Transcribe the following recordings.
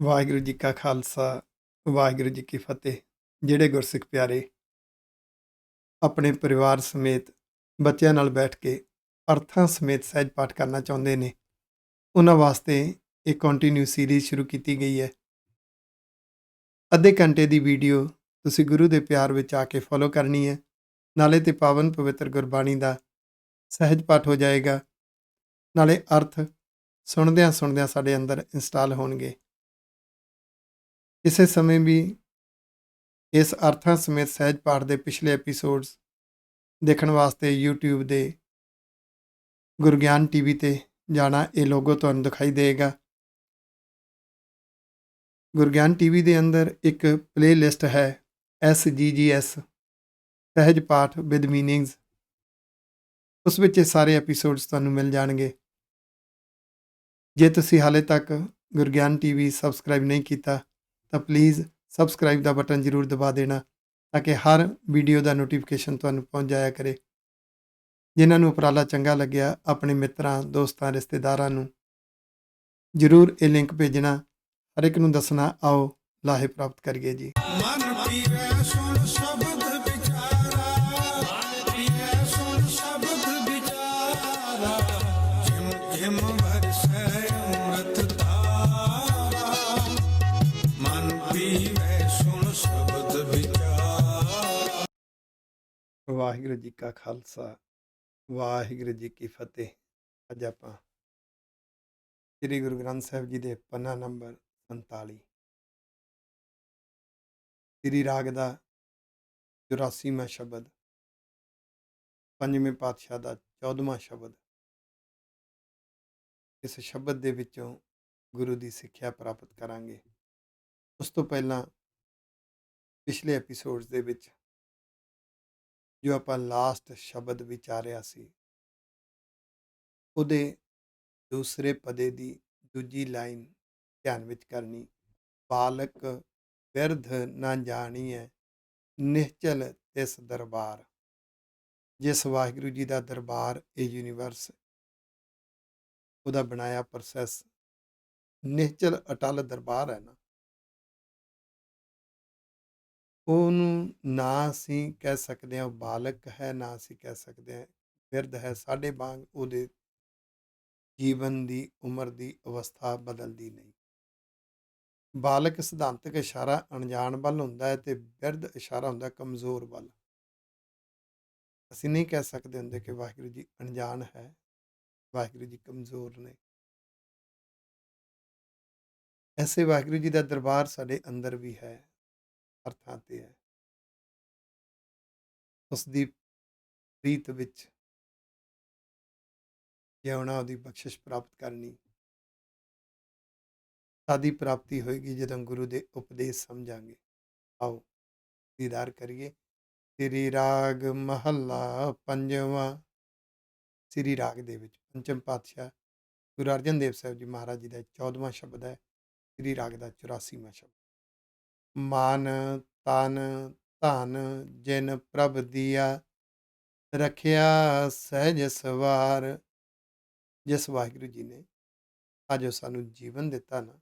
ਵਾਹਿਗੁਰੂ ਜੀ ਕਾ ਖਾਲਸਾ ਵਾਹਿਗੁਰੂ ਜੀ ਕੀ ਫਤਿਹ। ਜਿਹੜੇ ਗੁਰਸਿੱਖ ਪਿਆਰੇ ਆਪਣੇ ਪਰਿਵਾਰ ਸਮੇਤ ਬੱਚਿਆਂ ਨਾਲ ਬੈਠ ਕੇ ਅਰਥਾਂ ਸਮੇਤ ਸਹਿਜ ਪਾਠ ਕਰਨਾ ਚਾਹੁੰਦੇ ਨੇ, ਉਹਨਾਂ ਵਾਸਤੇ ਇੱਕ ਕੰਟੀਨਿਊ ਸੀਰੀਜ਼ ਸ਼ੁਰੂ ਕੀਤੀ ਗਈ ਹੈ। ਅੱਧੇ ਘੰਟੇ ਦੀ ਵੀਡੀਓ ਤੁਸੀਂ ਗੁਰੂ ਦੇ ਪਿਆਰ ਵਿੱਚ ਆ ਕੇ ਫੋਲੋ ਕਰਨੀ ਹੈ। ਨਾਲੇ ਤੇ ਪਾਵਨ ਪਵਿੱਤਰ ਗੁਰਬਾਣੀ ਦਾ ਸਹਿਜ ਪਾਠ ਹੋ ਜਾਏਗਾ, ਨਾਲੇ ਅਰਥ ਸੁਣਦਿਆਂ ਸੁਣਦਿਆਂ ਸਾਡੇ ਅੰਦਰ ਇੰਸਟਾਲ ਹੋਣਗੇ। ਇਸੇ ਸਮੇਂ ਵੀ ਇਸ ਅਰਥਾਂ ਸਮੇਤ ਸਹਿਜ ਪਾਠ ਦੇ ਪਿਛਲੇ ਐਪੀਸੋਡਸ ਦੇਖਣ ਵਾਸਤੇ YouTube ਦੇ ਗੁਰਗਿਆਨ TV ਤੇ ਜਾਣਾ। ਇਹ ਲੋਗੋ ਤੁਹਾਨੂੰ ਦਿਖਾਈ ਦੇਗਾ। ਗੁਰਗਿਆਨ TV ਦੇ ਅੰਦਰ ਇੱਕ ਪਲੇਲਿਸਟ ਹੈ SGGS ਸਹਿਜ ਪਾਠ ਵਿਦ ਮੀਨਿੰਗਸ। ਉਸ ਵਿੱਚ ਇਹ ਸਾਰੇ ਐਪੀਸੋਡਸ ਤੁਹਾਨੂੰ ਮਿਲ ਜਾਣਗੇ। ਜੇ ਤੁਸੀਂ ਹਾਲੇ ਤੱਕ ਗੁਰਗਿਆਨ TV ਸਬਸਕ੍ਰਾਈਬ ਨਹੀਂ ਕੀਤਾ ਤਾਂ ਪਲੀਜ਼ ਸਬਸਕ੍ਰਾਈਬ ਦਾ ਬਟਨ ਜ਼ਰੂਰ ਦਬਾ ਦੇਣਾ, ਤਾਂ ਕਿ ਹਰ ਵੀਡੀਓ ਦਾ ਨੋਟੀਫਿਕੇਸ਼ਨ ਤੁਹਾਨੂੰ ਪਹੁੰਚ ਜਾਇਆ ਕਰੇ। ਜਿਨ੍ਹਾਂ ਨੂੰ ਉਪਰਾਲਾ ਚੰਗਾ ਲੱਗਿਆ, ਆਪਣੇ ਮਿੱਤਰਾਂ, ਦੋਸਤਾਂ, ਰਿਸ਼ਤੇਦਾਰਾਂ ਨੂੰ ਜ਼ਰੂਰ ਇਹ ਲਿੰਕ ਭੇਜਣਾ। ਹਰ ਇੱਕ ਨੂੰ ਦੱਸਣਾ, ਆਓ ਲਾਹੇ ਪ੍ਰਾਪਤ ਕਰੀਏ ਜੀ। ਮਨ ਪੀਵੈ ਸੁਣ ਸ਼ਬਦ ਵਿਚਾਰਾ, ਮਨ ਪੀਵੈ ਸੁਣ ਸ਼ਬਦ ਵਿਚਾਰਾ, ਜਿਮ ਜਿਮ ਵਰਸੈ ਅੰਮ੍ਰਿਤ ਧਾਰਾ, ਮਨ ਪੀਵੈ ਸੁਣ ਸ਼ਬਦ ਵਿਚਾਰਾ। ਵਾਹਿਗੁਰੂ ਜੀ ਕਾ ਖਾਲਸਾ ਵਾਹਿਗੁਰੂ ਜੀ ਕੀ ਫਤਿਹ। ਅੱਜ ਆਪਾਂ ਸ੍ਰੀ ਗੁਰੂ ਗ੍ਰੰਥ ਸਾਹਿਬ ਜੀ ਦੇ ਪੰਨਾ ਨੰਬਰ 47 ਸ੍ਰੀ ਰਾਗ ਦਾ 84ਵਾਂ ਸ਼ਬਦ, ਪੰਜਵੇਂ ਪਾਤਸ਼ਾਹ ਦਾ 14ਵਾਂ ਸ਼ਬਦ। ਇਸ ਸ਼ਬਦ ਦੇ ਵਿੱਚੋਂ ਗੁਰੂ ਦੀ ਸਿੱਖਿਆ ਪ੍ਰਾਪਤ ਕਰਾਂਗੇ। ਉਸ ਤੋਂ ਪਹਿਲਾਂ ਪਿਛਲੇ ਐਪੀਸੋਡਸ ਦੇ ਵਿੱਚ ਜੋ ਆਪਾਂ ਲਾਸਟ ਸ਼ਬਦ ਵਿਚਾਰਿਆ ਸੀ, ਉਹਦੇ ਦੂਸਰੇ ਪਦੇ ਦੀ ਦੂਜੀ ਲਾਈਨ ਧਿਆਨ ਵਿੱਚ ਕਰਨੀ। ਬਾਲਕ ਬਿਰਧ ਨਾ ਜਾਣੀਐ ਨਿਹਚਲ ਤਿਸ ਦਰਬਾਰ। ਜਿਸ ਵਾਹਿਗੁਰੂ ਜੀ ਦਾ ਦਰਬਾਰ, ਇਹ ਯੂਨੀਵਰਸ, ਉਹਦਾ ਬਣਾਇਆ ਪ੍ਰੋਸੈਸ ਨਿਹਚਲ ਅਟਲ ਦਰਬਾਰ ਹੈ ਨਾ, ਉਹਨੂੰ ਨਾ ਅਸੀਂ ਕਹਿ ਸਕਦੇ ਹਾਂ ਬਾਲਕ ਹੈ, ਨਾ ਅਸੀਂ ਕਹਿ ਸਕਦੇ ਹਾਂ ਬਿਰਧ ਹੈ। ਸਾਡੇ ਵਾਂਗ ਉਹਦੇ ਜੀਵਨ ਦੀ ਉਮਰ ਦੀ ਅਵਸਥਾ ਬਦਲਦੀ ਨਹੀਂ। ਬਾਲਕ ਸਿਧਾਂਤਕ ਇਸ਼ਾਰਾ ਅਣਜਾਣ ਵੱਲ ਹੁੰਦਾ ਹੈ ਤੇ ਬਿਰਧ ਇਸ਼ਾਰਾ ਹੁੰਦਾ ਕਮਜ਼ੋਰ ਵੱਲ। ਅਸੀਂ ਨਹੀਂ ਕਹਿ ਸਕਦੇ ਹੁੰਦੇ ਕਿ ਵਾਹਿਗੁਰੂ ਜੀ ਅਣਜਾਣ ਹੈ, ਵਾਹਿਗੁਰੂ ਜੀ ਕਮਜ਼ੋਰ ਨੇ। ਐਸੇ ਵਾਹਿਗੁਰੂ ਜੀ ਦਾ ਦਰਬਾਰ ਸਾਡੇ ਅੰਦਰ ਵੀ ਹੈ, ਅਰਥਾਂ ਤੇ ਹੈ। ਉਸ ਦੀ ਪ੍ਰੀਤ ਵਿੱਚ ਜਿਉਣਾ, ਉਹਦੀ ਬਖਸ਼ਿਸ਼ ਪ੍ਰਾਪਤ ਕਰਨੀ। ਸਾਡੀ ਪ੍ਰਾਪਤੀ ਹੋਏਗੀ ਜਦੋਂ ਗੁਰੂ ਦੇ ਉਪਦੇਸ਼ ਸਮਝਾਂਗੇ। ਆਓ ਦੀਦਾਰ ਕਰੀਏ। ਸ੍ਰੀ ਰਾਗ ਮਹੱਲਾ ਪੰਜਵਾਂ। ਸ੍ਰੀ ਰਾਗ ਦੇ ਵਿੱਚ ਪੰਚਮ ਪਾਤਸ਼ਾਹ ਗੁਰੂ ਅਰਜਨ ਦੇਵ ਸਾਹਿਬ ਜੀ ਮਹਾਰਾਜ ਜੀ ਦਾ 14ਵਾਂ ਸ਼ਬਦ ਹੈ। ਸ੍ਰੀ ਰਾਗ ਦਾ 84ਵਾਂ ਸ਼ਬਦ। ਮਨ ਤਨ ਧਨ ਜਿਨ ਪ੍ਰਭ ਦੀਆ, ਰੱਖਿਆ ਸਹਿਜ ਸਵਾਰ। ਜਿਸ ਵਾਹਿਗੁਰੂ ਜੀ ਨੇ ਅੱਜ ਸਾਨੂੰ ਜੀਵਨ ਦਿੱਤਾ ਨਾ,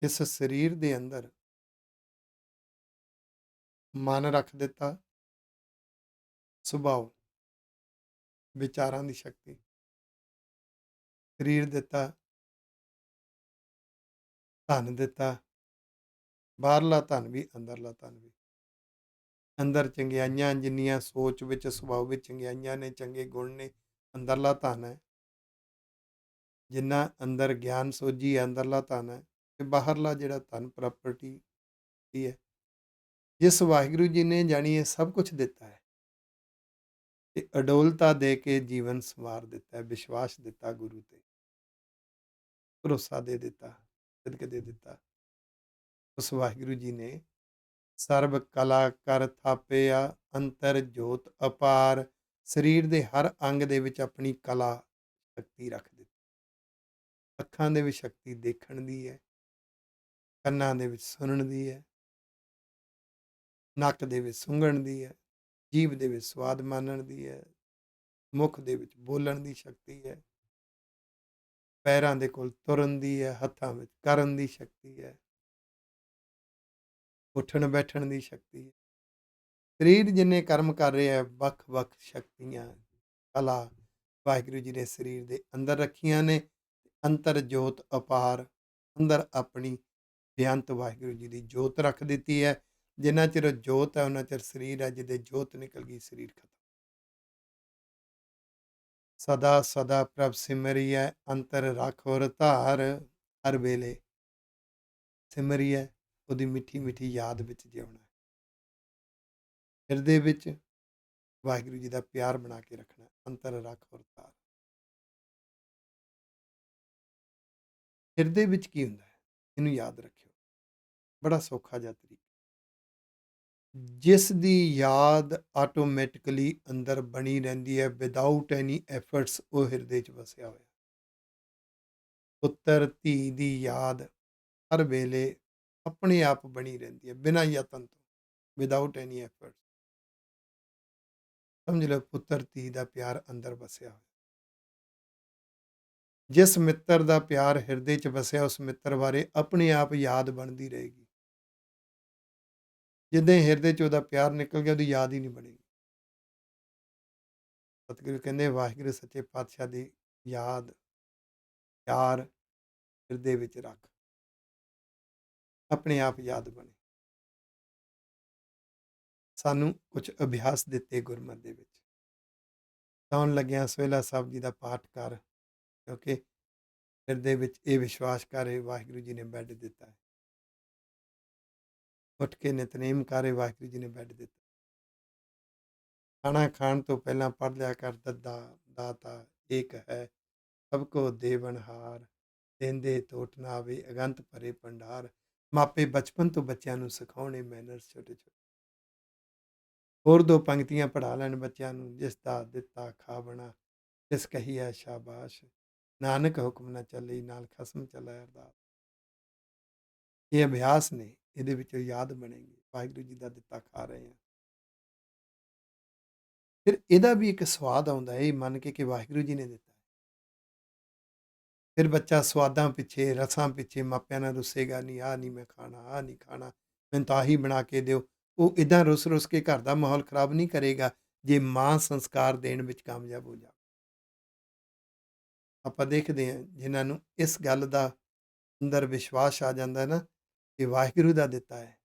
ਇਸ ਸਰੀਰ ਦੇ ਅੰਦਰ ਮਨ ਰੱਖ ਦਿੱਤਾ, ਸੁਭਾਅ ਵਿਚਾਰਾਂ ਦੀ ਸ਼ਕਤੀ, ਸਰੀਰ ਦਿੱਤਾ, ਧਨ ਦਿੱਤਾ, ਬਾਹਰਲਾ ਧਨ ਵੀ ਅੰਦਰਲਾ ਧਨ ਵੀ। ਅੰਦਰ ਚੰਗਿਆਈਆਂ ਜਿੰਨੀਆਂ ਸੋਚ ਵਿੱਚ, ਸੁਭਾਅ ਵਿੱਚ ਚੰਗਿਆਈਆਂ ਨੇ, ਚੰਗੇ ਗੁਣ ਨੇ, ਅੰਦਰਲਾ ਧਨ ਹੈ। ਜਿੰਨਾ ਅੰਦਰ ਗਿਆਨ ਸੋਝੀ ਹੈ, ਅੰਦਰਲਾ ਧਨ ਹੈ। ਤੇ ਬਾਹਰਲਾ ਜਿਹੜਾ ਧਨ ਪ੍ਰਾਪਰਟੀ ਕੀ ਹੈ, ਜਿਸ ਵਾਹਿਗੁਰੂ ਜੀ ਨੇ ਜਾਣੀ ਇਹ ਸਭ ਕੁਝ ਦਿੱਤਾ ਹੈ ਤੇ ਅਡੋਲਤਾ ਦੇ ਕੇ ਜੀਵਨ ਸੰਵਾਰ ਦਿੱਤਾ ਹੈ, ਵਿਸ਼ਵਾਸ ਦਿੱਤਾ, ਗੁਰੂ ਤੇ ਭਰੋਸਾ ਦੇ ਦਿੱਤਾ, ਸਿਦਕ ਦੇ ਦਿੱਤਾ। ਉਸ ਵਾਹਿਗੁਰੂ ਜੀ ਨੇ ਸਰਬ ਕਲਾ ਕਰ ਥਾਪਿਆ, ਅੰਤਰ ਜੋਤ ਅਪਾਰ। ਸਰੀਰ ਦੇ ਹਰ ਅੰਗ ਦੇ ਵਿੱਚ ਆਪਣੀ ਕਲਾ ਸ਼ਕਤੀ ਰੱਖ ਦਿੱਤੀ। ਅੱਖਾਂ ਦੇ ਵਿੱਚ ਸ਼ਕਤੀ ਦੇਖਣ ਦੀ ਹੈ, ਕੰਨਾਂ ਦੇ ਵਿੱਚ ਸੁਣਨ ਦੀ ਹੈ, ਨੱਕ ਦੇ ਵਿੱਚ ਸੁੰਘਣ ਦੀ ਹੈ, ਜੀਭ ਦੇ ਵਿੱਚ ਸਵਾਦ ਮਾਣਨ ਦੀ ਹੈ, ਮੁਖ ਦੇ ਵਿੱਚ ਬੋਲਣ ਦੀ ਸ਼ਕਤੀ ਹੈ, ਪੈਰਾਂ ਦੇ ਕੋਲ ਤੁਰਨ ਦੀ ਹੈ, ਹੱਥਾਂ ਵਿੱਚ ਕਰਨ ਦੀ ਸ਼ਕਤੀ ਹੈ, ਉੱਠਣ ਬੈਠਣ ਦੀ ਸ਼ਕਤੀ ਹੈ। ਸਰੀਰ ਜਿੰਨੇ ਕਰਮ ਕਰ ਰਹੇ ਹੈ, ਵੱਖ-ਵੱਖ ਸ਼ਕਤੀਆਂ, ਕਲਾ ਵਾਹਿਗੁਰੂ ਜੀ ਨੇ ਸਰੀਰ ਦੇ ਅੰਦਰ ਰੱਖੀਆਂ ਨੇ। ਅੰਤਰ ਜੋਤ ਅਪਾਰ, ਅੰਦਰ ਆਪਣੀ ਬੇਅੰਤ ਵਾਹਿਗੁਰੂ ਜੀ ਦੀ ਜੋਤ ਰੱਖ ਦਿੱਤੀ ਹੈ। ਜਿੰਨਾ ਚਿਰ ਜੋਤ ਹੈ ਉਹਨਾਂ ਚਿਰ ਸਰੀਰ ਹੈ, ਜਿਹਦੇ ਜੋਤ ਨਿਕਲ ਗਈ ਸਰੀਰ ਖਤਮ। ਸਦਾ ਸਦਾ ਪ੍ਰਭ ਸਿਮਰਿਐ ਅੰਤਰ ਰਾਖੋਰ ਧਾਰ, ਹਰ ਵੇਲੇ ਸਿਮਰਿਐ, ਉਹਦੀ ਮਿੱਠੀ ਮਿੱਠੀ ਯਾਦ ਵਿੱਚ ਜਿਉਣਾ, ਹਿਰਦੇ ਵਿੱਚ ਵਾਹਿਗੁਰੂ ਜੀ ਦਾ ਪਿਆਰ ਬਣਾ ਕੇ ਰੱਖਣਾ। ਅੰਤਰ ਰਾਖੋਰ ਧਾਰ, ਹਿਰਦੇ ਵਿੱਚ ਕੀ ਹੁੰਦਾ ਹੈ ਇਹਨੂੰ ਯਾਦ ਰੱਖਿਓ। ਬੜਾ ਸੌਖਾ ਜਿਹਾ ਤਰੀਕਾ, ਜਿਸ ਦੀ ਯਾਦ ਆਟੋਮੈਟਿਕਲੀ ਅੰਦਰ ਬਣੀ ਰਹਿੰਦੀ ਹੈ ਵਿਦਆਊਟ ਐਨੀ ਐਫਰਟਸ, ਉਹ ਹਿਰਦੇ 'ਚ ਵਸਿਆ ਹੋਇਆ। ਪੁੱਤਰ ਧੀ ਦੀ ਯਾਦ ਹਰ ਵੇਲੇ ਆਪਣੇ ਆਪ ਬਣੀ ਰਹਿੰਦੀ ਹੈ, ਬਿਨਾਂ ਯਤਨ ਤੋਂ, ਵਿਦਆਊਟ ਐਨੀ ਐਫਰਟ। ਸਮਝ ਲਓ ਪੁੱਤਰ ਧੀ ਦਾ ਪਿਆਰ ਅੰਦਰ ਵਸਿਆ ਹੋਇਆ। ਜਿਸ ਮਿੱਤਰ ਦਾ ਪਿਆਰ ਹਿਰਦੇ 'ਚ ਵਸਿਆ, ਉਸ ਮਿੱਤਰ ਬਾਰੇ ਆਪਣੇ ਆਪ ਯਾਦ ਬਣਦੀ ਰਹੇਗੀ। ਜਿੱਦਾਂ ਹੀ ਹਿਰਦੇ 'ਚ ਉਹਦਾ ਪਿਆਰ ਨਿਕਲ ਗਿਆ, ਉਹਦੀ ਯਾਦ ਹੀ ਨਹੀਂ ਬਣੇਗੀ। ਸਤਿਗੁਰੂ ਕਹਿੰਦੇ ਵਾਹਿਗੁਰੂ ਸੱਚੇ ਪਾਤਸ਼ਾਹ ਦੀ ਯਾਦ, ਪਿਆਰ ਹਿਰਦੇ ਵਿੱਚ ਰੱਖ, ਆਪਣੇ ਆਪ ਯਾਦ ਬਣੇ। ਸਾਨੂੰ ਕੁਝ ਅਭਿਆਸ ਦਿੱਤੇ ਗੁਰਮਤਿ ਦੇ ਵਿੱਚ। ਸੌਣ ਲੱਗਿਆਂ ਸੋਹਿਲਾ ਸਾਹਿਬ ਜੀ ਦਾ ਪਾਠ ਕਰ, ਕਿਉਂਕਿ ਹਿਰਦੇ ਵਿੱਚ ਇਹ ਵਿਸ਼ਵਾਸ ਕਰ, ਵਾਹਿਗੁਰੂ ਜੀ ਨੇ ਬੈੱਡ ਦਿੱਤਾ ਹੈ। ਉੱਠ ਕੇ ਨਿਤਨੇਮ ਕਰ, ਵਾਹਿਗੁਰੂ ਜੀ ਨੇ ਬੈੱਡ ਦਿੱਤਾ। ਖਾਣਾ ਖਾਣ ਤੋਂ ਪਹਿਲਾਂ ਪੜ੍ਹ ਲਿਆ ਕਰ, ਦੱਦਾ ਦਾਤਾ ਏਕ ਹੈ, ਸਭ ਕੋ ਦੇਵਨਹਾਰ, ਦੇਂਦੇ ਤੋਟ ਨਾ ਆਵੇ, ਅਗੰਤ ਭਰੇ ਭੰਡਾਰ। ਮਾਪੇ ਬਚਪਨ ਤੋਂ ਬੱਚਿਆਂ ਨੂੰ ਸਿਖਾਉਣੇ ਮੈਨਰਸ ਛੋਟੇ ਛੋਟੇ। ਹੋਰ ਦੋ ਪੰਕਤੀਆਂ ਪੜ੍ਹਾ ਲੈਣ ਬੱਚਿਆਂ ਨੂੰ, ਜਿਸ ਦਾ ਦਿੱਤਾ ਖਾਵਣਾ, ਜਿਸ ਕਹੀ ਹੈ ਸ਼ਾਬਾਸ਼, ਨਾਨਕ ਹੁਕਮ ਨਾ ਚੱਲੀ, ਨਾਲ ਖਸਮ ਚੱਲੇ ਅਰਦਾਸ। ਇਹ ਅਭਿਆਸ ਨੇ, ਇਹਦੇ ਵਿੱਚੋਂ ਯਾਦ ਬਣੇਗੀ, ਵਾਹਿਗੁਰੂ ਜੀ ਦਾ ਦਿੱਤਾ ਖਾ ਰਹੇ ਹਾਂ। ਫਿਰ ਇਹਦਾ ਵੀ ਇੱਕ ਸਵਾਦ ਆਉਂਦਾ ਹੈ, ਇਹ ਮੰਨ ਕੇ ਕਿ ਵਾਹਿਗੁਰੂ ਜੀ ਨੇ ਦਿੱਤਾ। ਫਿਰ ਬੱਚਾ ਸਵਾਦਾਂ ਪਿੱਛੇ, ਰਸਾਂ ਪਿੱਛੇ ਮਾਪਿਆਂ ਨਾਲ ਰੁੱਸੇਗਾ ਨਹੀਂ, ਆਹ ਨਹੀਂ ਮੈਂ ਖਾਣਾ, ਆਹ ਨਹੀਂ ਖਾਣਾ, ਮੈਨੂੰ ਤਾਂ ਆਹੀ ਬਣਾ ਕੇ ਦਿਓ। ਉਹ ਇੱਦਾਂ ਰੁੱਸ ਕੇ ਘਰ ਦਾ ਮਾਹੌਲ ਖਰਾਬ ਨਹੀਂ ਕਰੇਗਾ, ਜੇ ਮਾਂ ਸੰਸਕਾਰ ਦੇਣ ਵਿੱਚ ਕਾਮਯਾਬ ਹੋ ਜਾਵੇ। ਆਪਾਂ ਦੇਖਦੇ ਹਾਂ ਜਿਨ੍ਹਾਂ ਨੂੰ ਇਸ ਗੱਲ ਦਾ ਅੰਦਰ ਵਿਸ਼ਵਾਸ ਆ ਜਾਂਦਾ ਨਾ ਕਿ ਵਾਹਿਗੁਰੂ ਦਾ ਦਿੱਤਾ ਹੈ,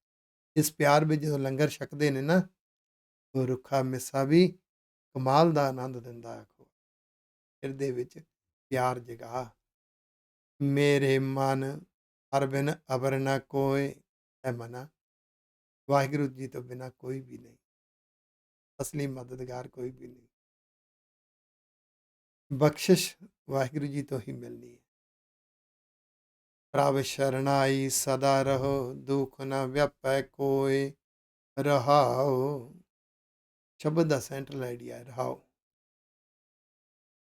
ਇਸ ਪਿਆਰ ਵਿੱਚ ਜਦੋਂ ਲੰਗਰ ਛਕਦੇ ਨੇ ਨਾ, ਉਹ ਰੁੱਖਾ ਮਿੱਸਾ ਵੀ ਕਮਾਲ ਦਾ ਆਨੰਦ ਦਿੰਦਾ। ਆਖੋ ਹਿਰਦੇ ਵਿੱਚ ਪਿਆਰ ਜਗਾ, ਮੇਰੇ ਮਨ ਹਰ ਬਿਨ ਅਬਰ ਨਾ ਕੋਏ, ਹੈ ਮਨਾ, ਵਾਹਿਗੁਰੂ ਜੀ ਤੋਂ ਬਿਨਾਂ ਕੋਈ ਵੀ ਨਹੀਂ, ਅਸਲੀ ਮਦਦਗਾਰ ਕੋਈ ਵੀ ਨਹੀਂ। ਬਖਸ਼ਿਸ਼ ਵਾਹਿਗੁਰੂ ਜੀ ਤੋਂ ਹੀ ਮਿਲਣੀ ਹੈ। ਪ੍ਰਭ ਸ਼ਰਨਾਈ ਸਦਾ ਰਹੋ, ਦੁਖ ਨਾ ਵਿਆਪੈ ਕੋਏ, ਰਹਾਓ। ਸ਼ਬਦ ਦਾ ਸੈਂਟਰਲ ਆਈਡੀਆ ਹੈ ਰਹਾਓ।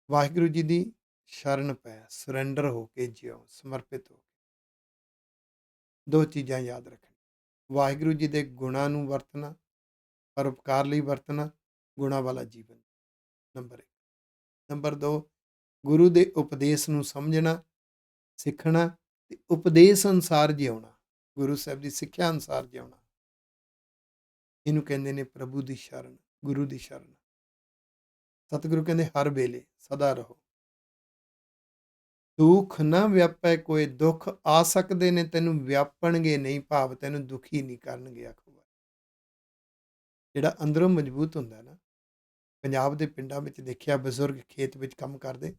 ਵਾਹਿਗੁਰੂ ਜੀ ਦੀ ਸ਼ਰਨ ਪੈ, ਸਰੈਂਡਰ ਹੋ ਕੇ ਜਿਉ, ਸਮਰਪਿਤ ਹੋ ਕੇ। ਦੋ ਚੀਜ਼ਾਂ ਯਾਦ ਰੱਖਣੀ, ਵਾਹਿਗੁਰੂ ਜੀ ਦੇ ਗੁਣਾਂ ਨੂੰ ਵਰਤਣਾ, ਪਰਉਪਕਾਰ ਲਈ ਵਰਤਣਾ, ਗੁਣਾਂ ਵਾਲਾ ਜੀਵਨ, ਨੰਬਰ 1। ਨੰਬਰ 2, ਗੁਰੂ ਦੇ ਉਪਦੇਸ਼ ਨੂੰ ਸਮਝਣਾ, ਸਿੱਖਣਾ ਤੇ ਉਪਦੇਸ਼ ਅਨੁਸਾਰ ਜਿਉਣਾ, ਗੁਰੂ ਸਾਹਿਬ ਦੀ ਸਿੱਖਿਆ ਅਨੁਸਾਰ ਜਿਉਣਾ। ਇਹਨੂੰ ਕਹਿੰਦੇ ਨੇ ਪ੍ਰਭੂ ਦੀ ਸ਼ਰਨ, ਗੁਰੂ ਦੀ ਸ਼ਰਨ। ਸਤਿਗੁਰੂ ਕਹਿੰਦੇ ਹਰ ਵੇਲੇ ਸਦਾ ਰਹੋ। ਦੁੱਖ ਨਾ ਵਿਆਪੈ ਕੋਏ, ਦੁੱਖ ਆ ਸਕਦੇ ਨੇ, ਤੈਨੂੰ ਵਿਆਪਣਗੇ ਨਹੀਂ, ਭਾਵ ਤੈਨੂੰ ਦੁਖੀ ਨਹੀਂ ਕਰਨਗੇ। ਆਖੋ ਜਿਹੜਾ ਅੰਦਰੋਂ ਮਜ਼ਬੂਤ ਹੁੰਦਾ ਨਾ, ਪੰਜਾਬ ਦੇ ਪਿੰਡਾਂ ਵਿੱਚ ਦੇਖਿਆ, ਬਜ਼ੁਰਗ ਖੇਤ ਵਿੱਚ ਕੰਮ ਕਰਦੇ,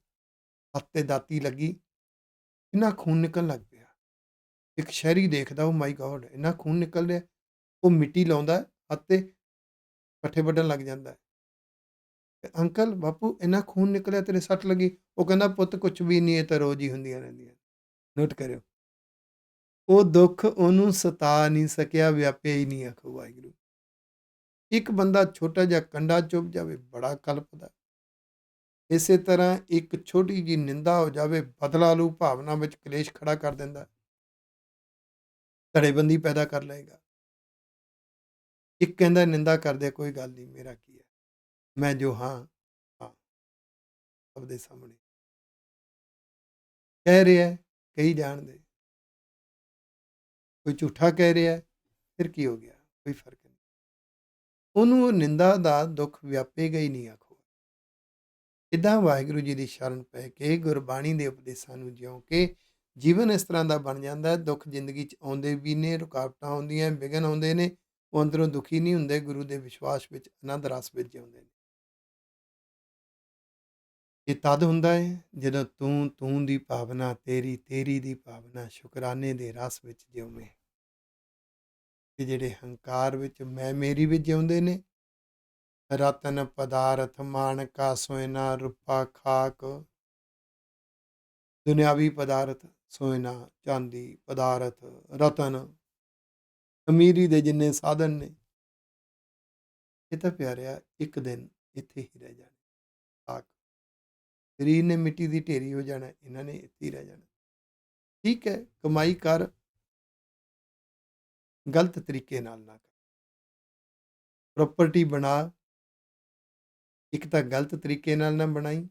ਹੱਥ 'ਤੇ ਦਾਤੀ ਲੱਗੀ, ਇੰਨਾ ਖੂਨ ਨਿਕਲਣ ਲੱਗ ਪਿਆ। ਇੱਕ ਸ਼ਹਿਰੀ ਦੇਖਦਾ, ਉਹ ਮਾਈ ਗੋਡ ਇੰਨਾ ਖੂਨ ਨਿਕਲ ਰਿਹਾ, ਉਹ ਮਿੱਟੀ ਲਾਉਂਦਾ ਹੱਥ 'ਤੇ, ਪੱਠੇ ਵੱਢਣ ਲੱਗ ਜਾਂਦਾ। ਅੰਕਲ ਬਾਪੂ ਇੰਨਾ ਖੂਨ ਨਿਕਲਿਆ, ਤੇਰੇ ਸੱਟ ਲੱਗੀ? ਉਹ ਕਹਿੰਦਾ ਪੁੱਤ ਕੁਛ ਵੀ ਨਹੀਂ, ਇਹ ਤਾਂ ਰੋਜ਼ ਹੀ ਹੁੰਦੀਆਂ ਰਹਿੰਦੀਆਂ। ਨੋਟ ਕਰਿਓ, ਉਹ ਦੁੱਖ ਉਹਨੂੰ ਸਤਾ ਨਹੀਂ ਸਕਿਆ, ਵਿਆਪਿਆ ਹੀ ਨਹੀਂ। ਆਖੋ ਵਾਹਿਗੁਰੂ। ਇੱਕ ਬੰਦਾ ਛੋਟਾ ਜਿਹਾ ਕੰਡਾ ਚੁੱਭ ਜਾਵੇ, ਬੜਾ ਕਲਪਦਾ। ਇਸੇ ਤਰ੍ਹਾਂ ਇੱਕ ਛੋਟੀ ਜਿਹੀ ਨਿੰਦਾ ਹੋ ਜਾਵੇ, ਬਦਲਾ ਲੂ ਭਾਵਨਾ ਵਿੱਚ ਕਲੇਸ਼ ਖੜਾ ਕਰ ਦਿੰਦਾ, ਧੜੇਬੰਦੀ ਪੈਦਾ ਕਰ ਲਏਗਾ। ਇੱਕ ਕਹਿੰਦਾ ਨਿੰਦਾ ਕਰਦੇ ਕੋਈ ਗੱਲ ਨਹੀਂ, ਮੇਰਾ ਕੀ ਹੈ, ਮੈਂ ਜੋ ਹਾਂ ਹਾਂ ਸਭ ਦੇ ਸਾਹਮਣੇ। ਕਹਿ ਰਿਹਾ ਹੈ, ਕਈ ਜਾਣਦੇ, ਕੋਈ ਝੂਠਾ ਕਹਿ ਰਿਹਾ ਹੈ, ਫਿਰ ਕੀ ਹੋ ਗਿਆ, ਕੋਈ ਫਰਕ ਨਹੀਂ। ਉਹਨੂੰ ਉਹ ਨਿੰਦਾ ਦਾ ਦੁੱਖ ਵਿਆਪੇਗਾ ਹੀ ਨਹੀਂ, ਆਖੋ। ਇੱਦਾਂ ਵਾਹਿਗੁਰੂ ਜੀ ਦੀ ਸ਼ਰਨ ਪੈ ਕੇ ਗੁਰਬਾਣੀ ਦੇ ਉਪਦੇਸ਼ਾਂ ਨੂੰ ਜਿਉਂ ਕੇ ਜੀਵਨ ਇਸ ਤਰ੍ਹਾਂ ਦਾ ਬਣ ਜਾਂਦਾ ਹੈ। ਦੁੱਖ ਜ਼ਿੰਦਗੀ 'ਚ ਆਉਂਦੇ ਵੀ ਨੇ, ਰੁਕਾਵਟਾਂ ਆਉਂਦੀਆਂ, ਵਿਘਨ ਆਉਂਦੇ ਨੇ, ਉਹ ਅੰਦਰੋਂ ਦੁਖੀ ਨਹੀਂ ਹੁੰਦੇ, ਗੁਰੂ ਦੇ ਵਿਸ਼ਵਾਸ ਵਿੱਚ, ਆਨੰਦ ਰਸ ਵਿੱਚ ਜਿਉਂਦੇ ਨੇ। ਇਹ ਤਦ ਹੁੰਦਾ ਹੈ ਜਦੋਂ ਤੂੰ ਦੀ ਭਾਵਨਾ, ਤੇਰੀ ਦੀ ਭਾਵਨਾ ਸ਼ੁਕਰਾਨੇ ਦੇ ਰਸ ਵਿੱਚ ਜਿਉਵੇਂ। ਤੇ ਜਿਹੜੇ ਹੰਕਾਰ ਵਿੱਚ, ਮੈਂ ਮੇਰੀ ਵਿੱਚ ਜਿਉਂਦੇ ਨੇ, ਰਤਨ ਪਦਾਰਥ ਮਾਣਕਾ ਸੋਇਨਾ ਰੂਪਾ ਖਾਕ, ਦੁਨਿਆਵੀ ਪਦਾਰਥ, ਸੋਇਨਾ, ਚਾਂਦੀ, ਪਦਾਰਥ, ਰਤਨ, ਅਮੀਰੀ ਦੇ ਜਿੰਨੇ ਸਾਧਨ ਨੇ, ਇਹ ਤਾਂ ਪਿਆਰਿਆ ਇੱਕ ਦਿਨ ਇੱਥੇ ਹੀ ਰਹਿ ਜਾਣੇ। ਖਾਕ, ਸਰੀਰ ਨੇ ਮਿੱਟੀ ਦੀ ਢੇਰੀ ਹੋ ਜਾਣਾ, ਇਹਨਾਂ ਨੇ ਇੱਥੇ ਹੀ ਰਹਿ ਜਾਣਾ। ਠੀਕ ਹੈ, ਕਮਾਈ ਕਰ, ਗਲਤ ਤਰੀਕੇ ਨਾਲ ਨਾ ਕਰ। ਪ੍ਰਾਪਰਟੀ ਬਣਾ, ਇੱਕ ਤਾਂ ਗਲਤ ਤਰੀਕੇ ਨਾਲ ਨਾ ਬਣਾਈ,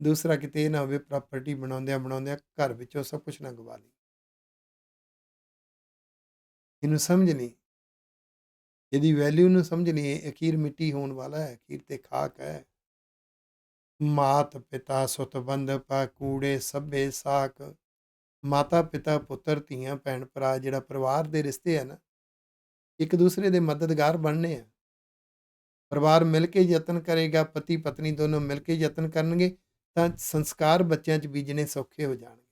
ਦੂਸਰਾ ਕਿਤੇ ਇਹ ਨਾ ਹੋਵੇ ਪ੍ਰਾਪਰਟੀ ਬਣਾਉਂਦਿਆਂ ਬਣਾਉਂਦਿਆਂ ਘਰ ਵਿੱਚੋਂ ਸਭ ਕੁਝ ਨਾ ਗਵਾ ਲਈ। ਇਹਨੂੰ ਸਮਝ ਨਹੀਂ, ਇਹਦੀ ਵੈਲਿਊ ਨੂੰ ਸਮਝ ਨਹੀਂ। ਇਹ ਅਖੀਰ ਮਿੱਟੀ ਹੋਣ ਵਾਲਾ ਹੈ, ਅਖੀਰ ਤੇ ਖਾਕ ਹੈ। ਮਾਤ ਪਿਤਾ ਸੁਤ ਬੰਧ ਪਾ ਕੂੜੇ ਸਭੇ ਸਾਕ। ਮਾਤਾ ਪਿਤਾ ਪੁੱਤਰ ਧੀਆਂ ਭੈਣ ਭਰਾ, ਜਿਹੜਾ ਪਰਿਵਾਰ ਦੇ ਰਿਸ਼ਤੇ ਆ ਨਾ, ਇੱਕ ਦੂਸਰੇ ਦੇ ਮਦਦਗਾਰ ਬਣਨੇ ਆ। ਪਰਿਵਾਰ ਮਿਲ ਕੇ ਯਤਨ ਕਰੇਗਾ, ਪਤੀ ਪਤਨੀ ਦੋਨੋਂ ਮਿਲ ਕੇ ਯਤਨ ਕਰਨਗੇ ਤਾਂ ਸੰਸਕਾਰ ਬੱਚਿਆਂ 'ਚ ਬੀਜਣੇ ਸੌਖੇ ਹੋ ਜਾਣਗੇ।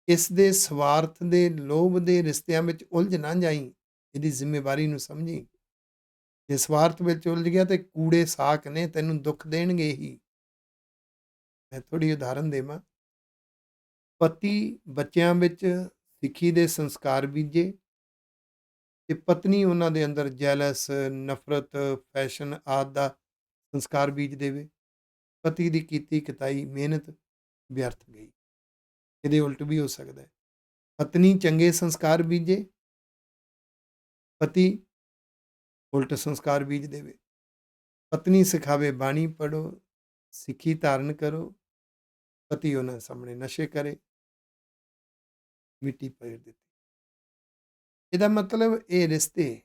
ਇਸ ਦੇ ਸਵਾਰਥ ਦੇ, ਲੋਭ ਦੇ ਰਿਸ਼ਤਿਆਂ ਵਿੱਚ ਉਲਝ ਨਾ ਜਾਈ, ਇਹਦੀ ਜ਼ਿੰਮੇਵਾਰੀ ਨੂੰ ਸਮਝੀ। ਜੇ ਸਵਾਰਥ ਵਿੱਚ ਉਲਝ ਗਿਆ ਤੇ ਕੂੜੇ ਸਾਕ ਨੇ, ਤੈਨੂੰ ਦੁੱਖ ਦੇਣਗੇ ਹੀ। ਮੈਂ ਥੋੜ੍ਹੀ ਉਦਾਹਰਨ ਦੇਵਾਂ। ਪਤੀ ਬੱਚਿਆਂ ਵਿੱਚ ਸਿੱਖੀ ਦੇ ਸੰਸਕਾਰ ਬੀਜੇ ਤੇ ਪਤਨੀ ਉਹਨਾਂ ਦੇ ਅੰਦਰ ਜੈਲਸ, ਨਫ਼ਰਤ, ਫੈਸ਼ਨ ਆਦਿ ਦਾ ਸੰਸਕਾਰ ਬੀਜ ਦੇਵੇ, ਪਤੀ ਦੀ ਕੀਤੀ ਕਤਾਈ ਮਿਹਨਤ ਵਿਅਰਥ ਗਈ। ਇਹਦੇ ਉਲਟ ਵੀ ਹੋ ਸਕਦਾ ਹੈ। ਪਤਨੀ ਚੰਗੇ ਸੰਸਕਾਰ ਬੀਜੇ, ਪਤੀ ਉਲਟ ਸੰਸਕਾਰ ਬੀਜ ਦੇਵੇ। ਪਤਨੀ ਸਿਖਾਵੇ ਬਾਣੀ ਪੜ੍ਹੋ, ਸਿੱਖੀ ਧਾਰਨ ਕਰੋ, ਪਤੀ ਉਹਨਾਂ ਸਾਹਮਣੇ ਨਸ਼ੇ ਕਰੇ, ਮਿੱਟੀ ਪੇਰ ਦਿੱਤੀ। ਇਹਦਾ ਮਤਲਬ ਇਹ ਰਿਸ਼ਤੇ